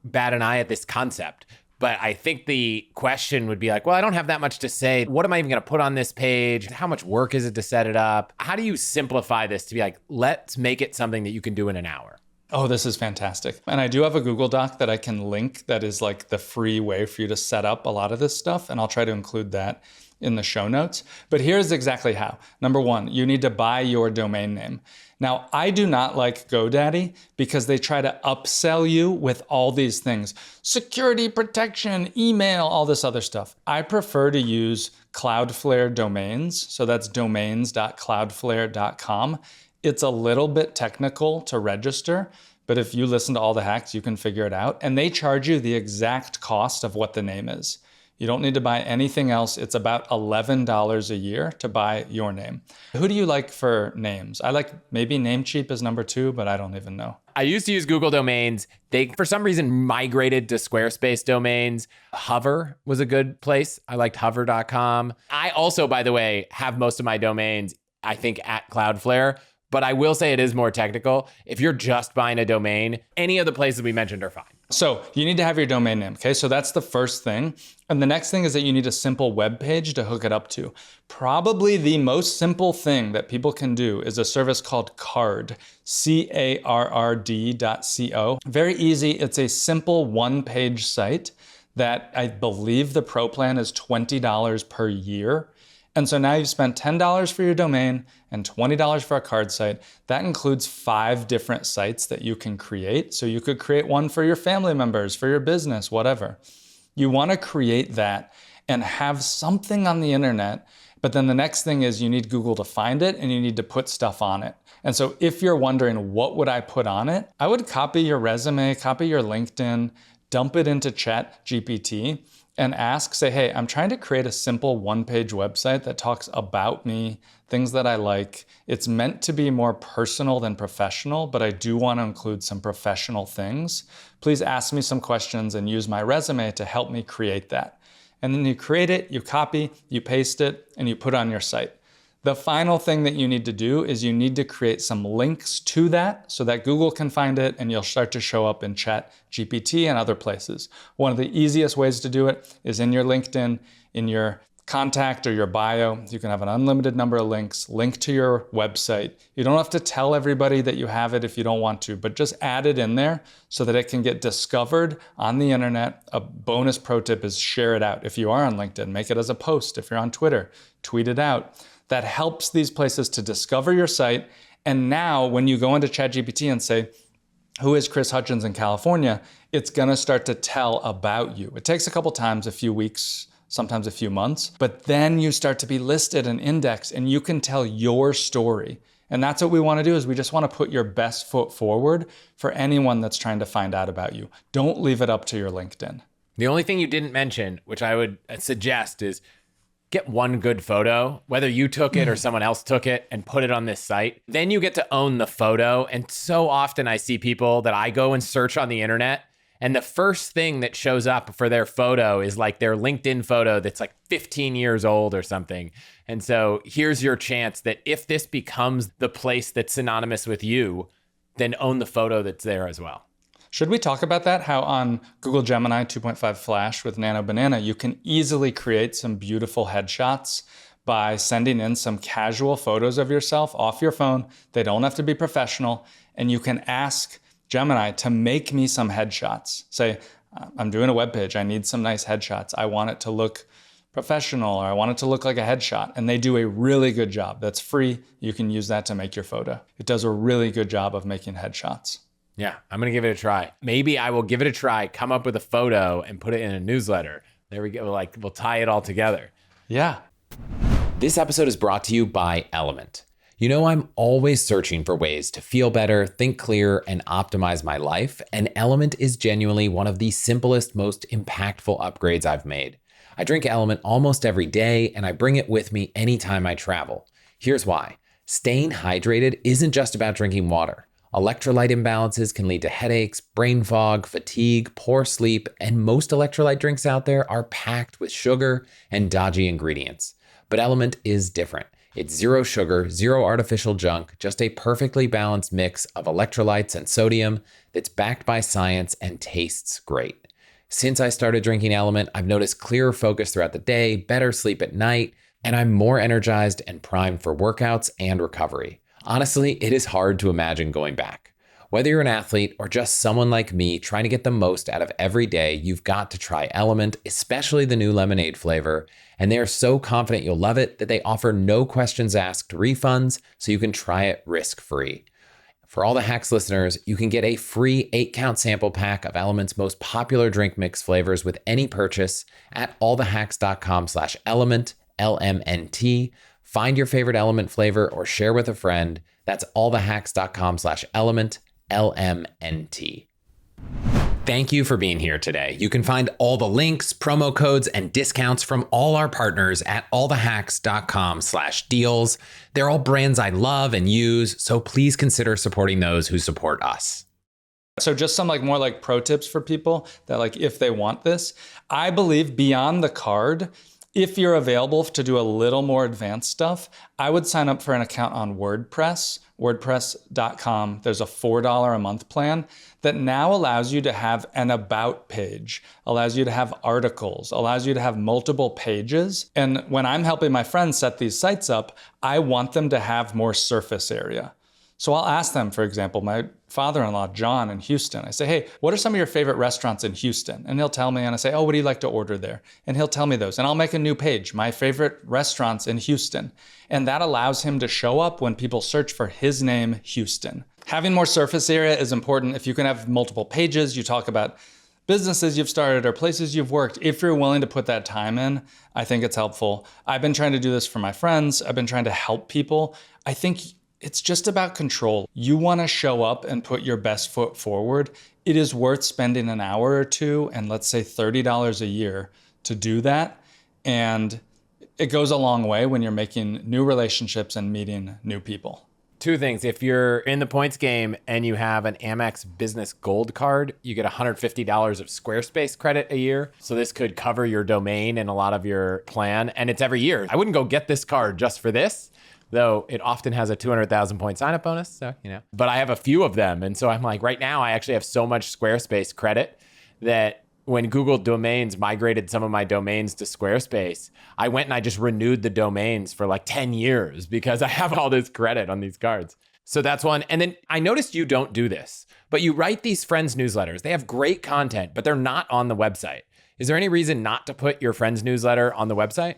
bat an eye at this concept, but I think the question would be like, well, I don't have that much to say. What am I even going to put on this page? How much work is it to set it up? How do you simplify this to be like, let's make it something that you can do in an hour? Oh, this is fantastic. And I do have a Google Doc that I can link that is like the free way for you to set up a lot of this stuff. And I'll try to include that in the show notes. But here's exactly how. Number one, you need to buy your domain name. Now, I do not like GoDaddy because they try to upsell you with all these things. Security, protection, email, all this other stuff. I prefer to use Cloudflare domains. So that's domains.cloudflare.com. It's a little bit technical to register, but if you listen to all the hacks, you can figure it out. And they charge you the exact cost of what the name is. You don't need to buy anything else. It's about $11 a year to buy your name. Who do you like for names? I like maybe Namecheap is number 2, but I don't even know. I used to use Google domains. They, for some reason, migrated to Squarespace domains. Hover was a good place. I liked hover.com. I also, by the way, have most of my domains, I think, at Cloudflare. But I will say it is more technical. If you're just buying a domain, any of the places we mentioned are fine. So you need to have your domain name, okay? So that's the first thing. And the next thing is that you need a simple web page to hook it up to. Probably the most simple thing that people can do is a service called Carrd, CARRD.co. Very easy. It's a simple one-page site that I believe the pro plan is $20 per year. And so now you've spent $10 for your domain and $20 for a Carrd site. That includes 5 different sites that you can create. So you could create one for your family members, for your business, whatever. You want to create that and have something on the internet. But then the next thing is you need Google to find it and you need to put stuff on it. And so if you're wondering what would I put on it, I would copy your resume, copy your LinkedIn, dump it into ChatGPT and ask, say, hey, I'm trying to create a simple one-page website that talks about me, things that I like. It's meant to be more personal than professional, but I do want to include some professional things. Please ask me some questions and use my resume to help me create that. And then you create it, you copy, you paste it, and you put on your site. The final thing that you need to do is you need to create some links to that so that Google can find it and you'll start to show up in ChatGPT and other places. One of the easiest ways to do it is in your LinkedIn, in your contact or your bio. You can have an unlimited number of links, link to your website. You don't have to tell everybody that you have it if you don't want to, but just add it in there so that it can get discovered on the internet. A bonus pro tip is share it out. If you are on LinkedIn, make it as a post. If you're on Twitter, tweet it out. That helps these places to discover your site. And now when you go into ChatGPT and say, who is Chris Hutchins in California? It's gonna start to tell about you. It takes a couple times, a few weeks, sometimes a few months, but then you start to be listed and indexed and you can tell your story. And that's what we wanna do is we just wanna put your best foot forward for anyone that's trying to find out about you. Don't leave it up to your LinkedIn. The only thing you didn't mention, which I would suggest, is get one good photo, whether you took it or someone else took it, and put it on this site. Then you get to own the photo. And so often I see people that I go and search on the internet, and the first thing that shows up for their photo is like their LinkedIn photo that's like 15 years old or something. And so here's your chance that if this becomes the place that's synonymous with you, then own the photo that's there as well. Should we talk about that? How on Google Gemini 2.5 Flash with Nano Banana, you can easily create some beautiful headshots by sending in some casual photos of yourself off your phone. They don't have to be professional. And you can ask Gemini to make me some headshots. Say, I'm doing a webpage. I need some nice headshots. I want it to look professional, or I want it to look like a headshot. And they do a really good job. That's free. You can use that to make your photo. It does a really good job of making headshots. Yeah, I'm going to give it a try. Maybe I will give it a try, come up with a photo and put it in a newsletter. There we go. Like, we'll tie it all together. Yeah. This episode is brought to you by Element. You know, I'm always searching for ways to feel better, think clear, and optimize my life. And Element is genuinely one of the simplest, most impactful upgrades I've made. I drink Element almost every day, and I bring it with me anytime I travel. Here's why. Staying hydrated isn't just about drinking water. Electrolyte imbalances can lead to headaches, brain fog, fatigue, poor sleep, and most electrolyte drinks out there are packed with sugar and dodgy ingredients. But Element is different. It's zero sugar, zero artificial junk, just a perfectly balanced mix of electrolytes and sodium that's backed by science and tastes great. Since I started drinking Element, I've noticed clearer focus throughout the day, better sleep at night, and I'm more energized and primed for workouts and recovery. Honestly, it is hard to imagine going back. Whether you're an athlete or just someone like me trying to get the most out of every day, you've got to try Element, especially the new lemonade flavor. And they are so confident you'll love it that they offer no questions asked refunds, so you can try it risk-free. For all the Hacks listeners, you can get a free 8-count sample pack of Element's most popular drink mix flavors with any purchase at allthehacks.com/element, LMNT. Find your favorite Element flavor or share with a friend. That's allthehacks.com/element, LMNT. Thank you for being here today. You can find all the links, promo codes, and discounts from all our partners at allthehacks.com/deals. They're all brands I love and use, so please consider supporting those who support us. So just some more pro tips for people that if they want this. I believe beyond the Carrd, If you're available to do a little more advanced stuff, I would sign up for an account on WordPress, wordpress.com. There's a $4 a month plan that now allows you to have an about page, allows you to have articles, allows you to have multiple pages. And when I'm helping my friends set these sites up, I want them to have more surface area. So I'll ask them, for example, my father-in-law, John, in Houston, I say, hey, what are some of your favorite restaurants in Houston? And he'll tell me, and I say, oh, what do you like to order there? And he'll tell me those. And I'll make a new page, my favorite restaurants in Houston. And that allows him to show up when people search for his name, Houston. Having more surface area is important. If you can have multiple pages, you talk about businesses you've started or places you've worked. If you're willing to put that time in, I think it's helpful. I've been trying to do this for my friends. I've been trying to help people. I think it's just about control. You want to show up and put your best foot forward. It is worth spending an hour or two and let's say $30 a year to do that. And it goes a long way when you're making new relationships and meeting new people. Two things. If you're in the points game and you have an Amex Business Gold card, you get $150 of Squarespace credit a year. So this could cover your domain and a lot of your plan. And it's every year. I wouldn't go get this card just for this, though it often has a 200,000 point sign-up bonus. So, but I have a few of them. And so I'm like, right now, I actually have so much Squarespace credit that when Google Domains migrated some of my domains to Squarespace, I went and I just renewed the domains for like 10 years because I have all this credit on these cards. So that's one. And then I noticed you don't do this, but you write these friends newsletters. They have great content, but they're not on the website. Is there any reason not to put your friends newsletter on the website?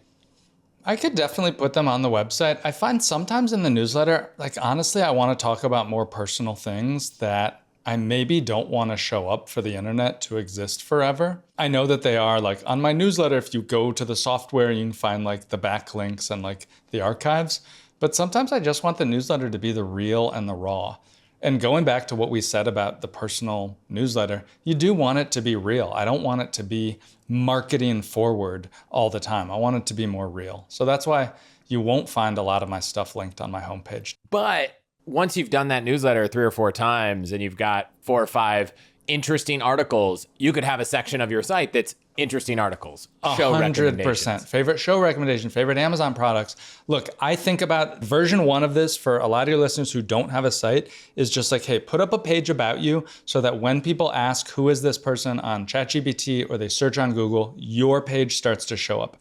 I could definitely put them on the website. I find sometimes in the newsletter, like honestly, I want to talk about more personal things that I maybe don't want to show up for the internet to exist forever. I know that they are like on my newsletter, if you go to the software, you can find like the backlinks and like the archives. But sometimes I just want the newsletter to be the real and the raw. And going back to what we said about the personal newsletter, you do want it to be real. I don't want it to be marketing forward all the time. I want it to be more real. So that's why you won't find a lot of my stuff linked on my homepage. But once you've done that newsletter 3 or 4 times and you've got 4 or 5 interesting articles, you could have a section of your site that's interesting articles. Show 100%. Favorite show recommendation, favorite Amazon products. Look, I think about version 1 of this for a lot of your listeners who don't have a site is just like, hey, put up a page about you so that when people ask, who is this person on ChatGPT or they search on Google, your page starts to show up.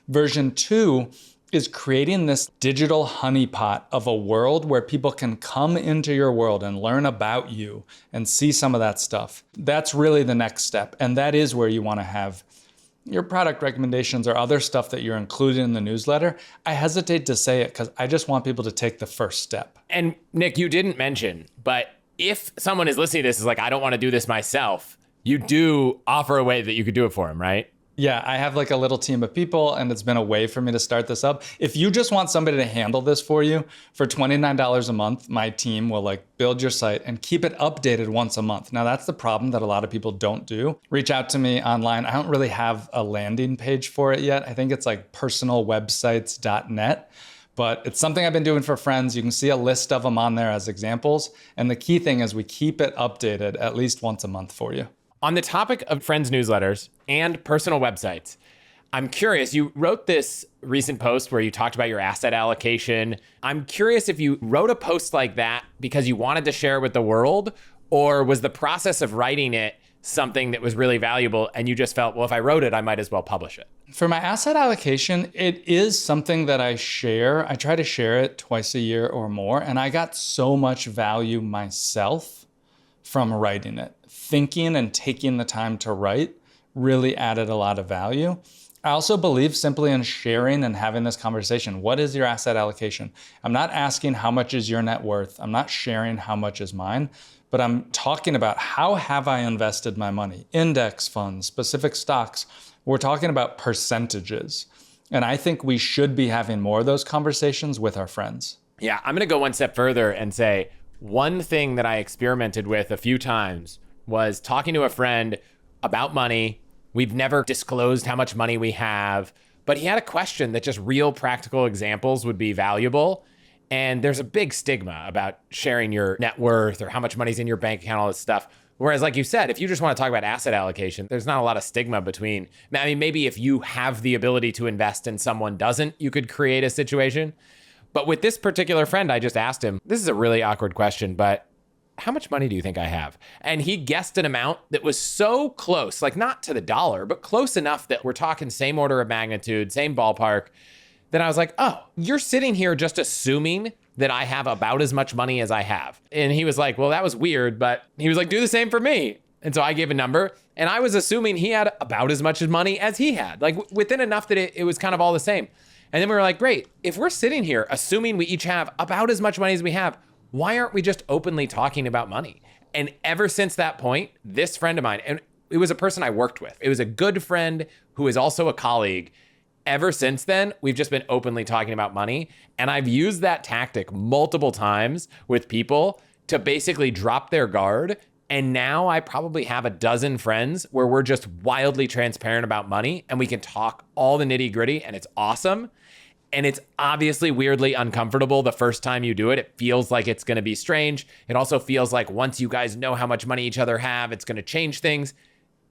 Version 2 is creating this digital honeypot of a world where people can come into your world and learn about you and see some of that stuff. That's really the next step. And that is where you want to have your product recommendations or other stuff that you're including in the newsletter. I hesitate to say it because I just want people to take the first step. And Nick, you didn't mention, but if someone is listening to this is like, I don't want to do this myself, you do offer a way that you could do it for them, right? Yeah, I have like a little team of people and it's been a way for me to start this up. If you just want somebody to handle this for you for $29 a month, my team will like build your site and keep it updated once a month. Now that's the problem that a lot of people don't do. Reach out to me online. I don't really have a landing page for it yet. I think it's like personalwebsites.net. But it's something I've been doing for friends. You can see a list of them on there as examples. And the key thing is we keep it updated at least once a month for you. On the topic of friends newsletters and personal websites, I'm curious, you wrote this recent post where you talked about your asset allocation. I'm curious if you wrote a post like that because you wanted to share with the world, or was the process of writing it something that was really valuable and you just felt, well, if I wrote it, I might as well publish it? For my asset allocation, it is something that I share. I try to share it twice a year or more, and I got so much value myself from writing it. Thinking and taking the time to write really added a lot of value. I also believe simply in sharing and having this conversation. What is your asset allocation? I'm not asking how much is your net worth. I'm not sharing how much is mine, but I'm talking about how have I invested my money? Index funds, specific stocks. We're talking about percentages. And I think we should be having more of those conversations with our friends. Yeah, I'm going to go one step further and say one thing that I experimented with a few times was talking to a friend about money. We've never disclosed how much money we have, but he had a question that just real practical examples would be valuable. And there's a big stigma about sharing your net worth or how much money's in your bank account, all this stuff. Whereas, like you said, if you just want to talk about asset allocation, there's not a lot of stigma between, I mean, maybe if you have the ability to invest and someone doesn't, you could create a situation. But with this particular friend, I just asked him, this is a really awkward question, but how much money do you think I have? And he guessed an amount that was so close, like not to the dollar, but close enough that we're talking same order of magnitude, same ballpark. Then I was like, oh, you're sitting here just assuming that I have about as much money as I have. And he was like, well, that was weird, but he was like, do the same for me. And so I gave a number, and I was assuming he had about as much money as he had, like within enough that it was kind of all the same. And then we were like, great, if we're sitting here assuming we each have about as much money as we have, why aren't we just openly talking about money? And ever since that point, this friend of mine, and it was a person I worked with, it was a good friend who is also a colleague. Ever since then, we've just been openly talking about money. And I've used that tactic multiple times with people to basically drop their guard. And now I probably have a dozen friends where we're just wildly transparent about money and we can talk all the nitty gritty, and it's awesome. And it's obviously weirdly uncomfortable the first time you do it. It feels like it's going to be strange. It also feels like once you guys know how much money each other have, it's going to change things.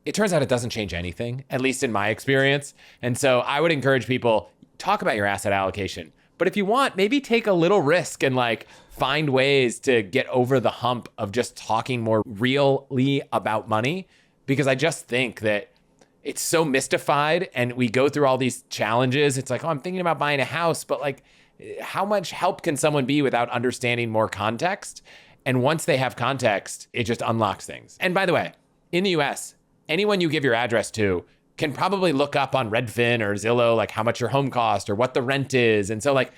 It turns out it doesn't change anything, at least in my experience. And so I would encourage people, talk about your asset allocation. But if you want, maybe take a little risk and like find ways to get over the hump of just talking more really about money. Because I just think that it's so mystified and we go through all these challenges. It's like, oh, I'm thinking about buying a house, but like, how much help can someone be without understanding more context? And once they have context, it just unlocks things. And by the way, in the US, anyone you give your address to can probably look up on Redfin or Zillow, like how much your home cost or what the rent is. And so like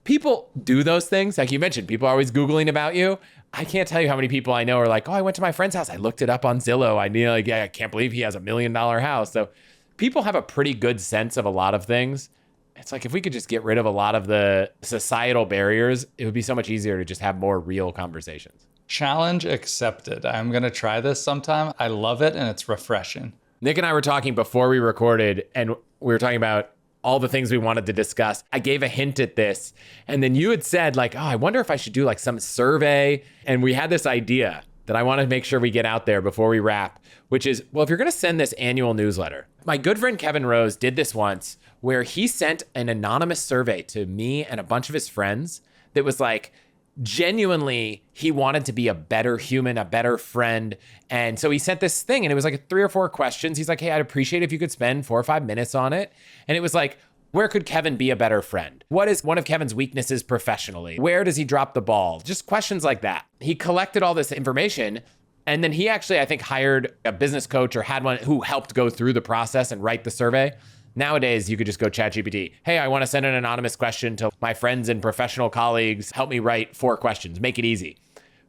people do those things. Like you mentioned, people are always Googling about you. I can't tell you how many people I know are like, oh, I went to my friend's house. I looked it up on Zillow. I knew, like, yeah, I can't believe he has $1 million house. So people have a pretty good sense of a lot of things. It's like, if we could just get rid of a lot of the societal barriers, it would be so much easier to just have more real conversations. Challenge accepted. I'm going to try this sometime. I love it, and it's refreshing. Nick and I were talking before we recorded, and we were talking about all the things we wanted to discuss. I gave a hint at this, and then you had said like, oh, I wonder if I should do like some survey. And we had this idea that I want to make sure we get out there before we wrap, which is, well, if you're going to send this annual newsletter, my good friend Kevin Rose did this once where he sent an anonymous survey to me and a bunch of his friends that was like, genuinely, he wanted to be a better human, a better friend. And so he sent this thing, and it was like 3 or 4 questions. He's like, hey, I'd appreciate if you could spend 4 or 5 minutes on it. And it was like, where could Kevin be a better friend? What is one of Kevin's weaknesses professionally? Where does he drop the ball? Just questions like that. He collected all this information, and then he actually, I think, hired a business coach or had one who helped go through the process and write the survey. Nowadays, you could just go ChatGPT. Hey, I want to send an anonymous question to my friends and professional colleagues. Help me write 4 questions. Make it easy.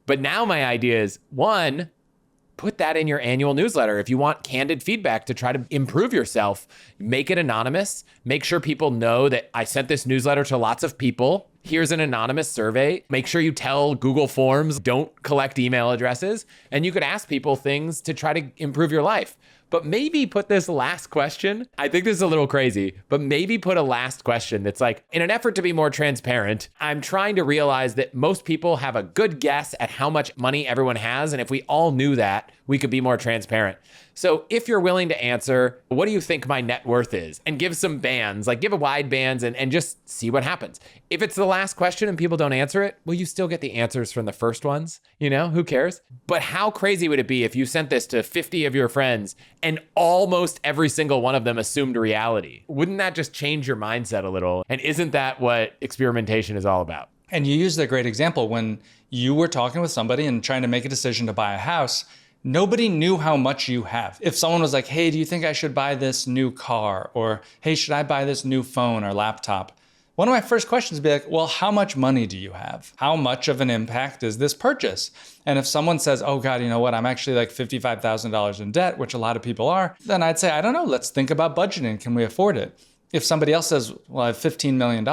But now my idea is, 1, put that in your annual newsletter. If you want candid feedback to try to improve yourself, make it anonymous. Make sure people know that I sent this newsletter to lots of people. Here's an anonymous survey. Make sure you tell Google Forms, don't collect email addresses. And you could ask people things to try to improve your life. But maybe put this last question. I think this is a little crazy, but maybe put a last question that's like, in an effort to be more transparent, I'm trying to realize that most people have a good guess at how much money everyone has. And if we all knew that, we could be more transparent. So if you're willing to answer, what do you think my net worth is? And give some bands, like give a wide bands and just see what happens. If it's the last question and people don't answer it, well, you still get the answers from the first ones, you know, who cares? But how crazy would it be if you sent this to 50 of your friends and almost every single one of them assumed reality? Wouldn't that just change your mindset a little? And isn't that what experimentation is all about? And you used a great example when you were talking with somebody and trying to make a decision to buy a house. Nobody knew how much you have. If someone was like, hey, do you think I should buy this new car? Or, hey, should I buy this new phone or laptop? One of my first questions would be like, well, how much money do you have? How much of an impact is this purchase? And if someone says, oh God, you know what? I'm actually like $55,000 in debt, which a lot of people are, then I'd say, I don't know, let's think about budgeting. Can we afford it? If somebody else says, well, I have $15 million,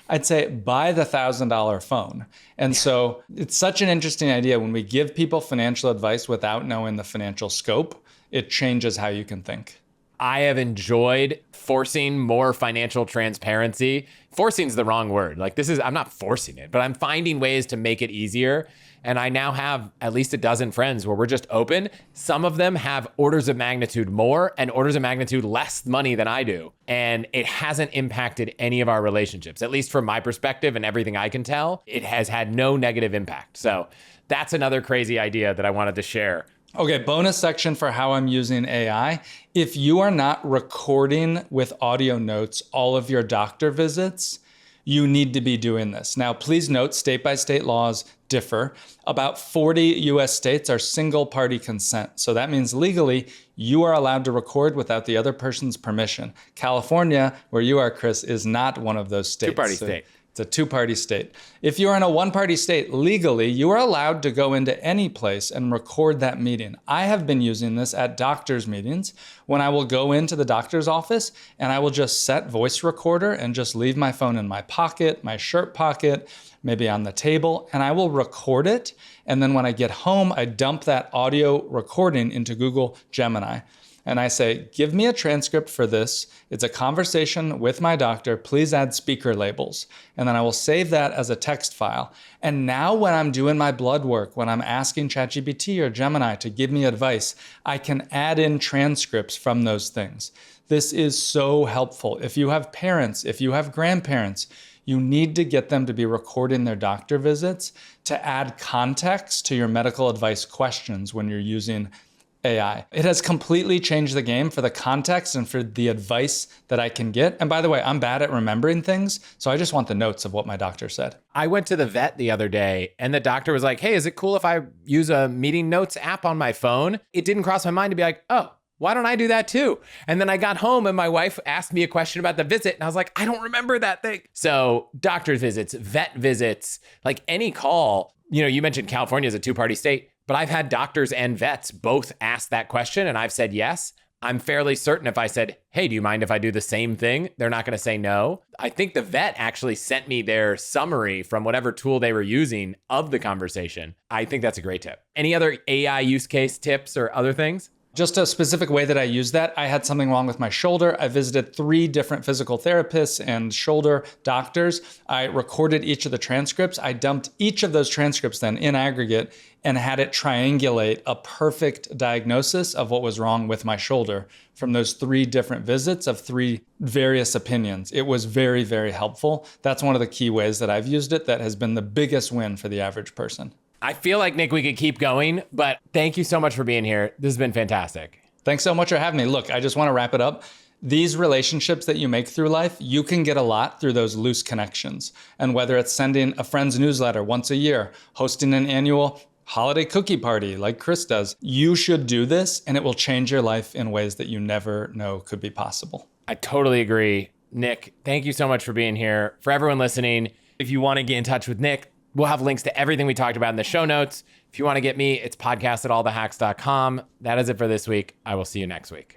I'd say buy the $1,000 phone. And so it's such an interesting idea. When we give people financial advice without knowing the financial scope, it changes how you can think. I have enjoyed forcing more financial transparency. Forcing is the wrong word. Like I'm not forcing it, but I'm finding ways to make it easier. And I now have at least a dozen friends where we're just open. Some of them have orders of magnitude more and orders of magnitude less money than I do. And it hasn't impacted any of our relationships, at least from my perspective and everything I can tell. It has had no negative impact. So that's another crazy idea that I wanted to share. Okay, bonus section for how I'm using AI. If you are not recording with audio notes all of your doctor visits, you need to be doing this. Now, please note, state by state laws differ. About 40 US states are single party consent. So that means legally, you are allowed to record without the other person's permission. California, where you are, Chris, is not one of those states. Two-party state. It's a two-party state. If you're in a one-party state, legally, you are allowed to go into any place and record that meeting. I have been using this at doctor's meetings when I will go into the doctor's office and I will just set voice recorder and just leave my phone in my pocket, my shirt pocket, maybe on the table, and I will record it. And then when I get home, I dump that audio recording into Google Gemini. And I say, give me a transcript for this. It's a conversation with my doctor. Please add speaker labels. And then I will save that as a text file. And now when I'm doing my blood work, when I'm asking ChatGPT or Gemini to give me advice, I can add in transcripts from those things. This is so helpful. If you have parents, if you have grandparents, you need to get them to be recording their doctor visits to add context to your medical advice questions when you're using AI. It has completely changed the game for the context and for the advice that I can get. And by the way, I'm bad at remembering things, so I just want the notes of what my doctor said. I went to the vet the other day and the doctor was like, hey, is it cool if I use a meeting notes app on my phone? It didn't cross my mind to be like, oh, why don't I do that too? And then I got home and my wife asked me a question about the visit and I was like, I don't remember that thing. So doctor's visits, vet visits, like any call, you mentioned California is a two-party state, but I've had doctors and vets both ask that question and I've said yes. I'm fairly certain if I said, hey, do you mind if I do the same thing? They're not going to say no. I think the vet actually sent me their summary from whatever tool they were using of the conversation. I think that's a great tip. Any other AI use case tips or other things? Just a specific way that I use that, I had something wrong with my shoulder. I visited 3 different physical therapists and shoulder doctors. I recorded each of the transcripts. I dumped each of those transcripts then in aggregate and had it triangulate a perfect diagnosis of what was wrong with my shoulder from those 3 different visits of 3 various opinions. It was very, very helpful. That's one of the key ways that I've used it that has been the biggest win for the average person. I feel like, Nick, we could keep going, but thank you so much for being here. This has been fantastic. Thanks so much for having me. Look, I just want to wrap it up. These relationships that you make through life, you can get a lot through those loose connections. And whether it's sending a friend's newsletter once a year, hosting an annual holiday cookie party like Chris does, you should do this and it will change your life in ways that you never know could be possible. I totally agree. Nick, thank you so much for being here. For everyone listening, if you want to get in touch with Nick, we'll have links to everything we talked about in the show notes. If you want to get me, it's podcast@allthehacks.com. That is it for this week. I will see you next week.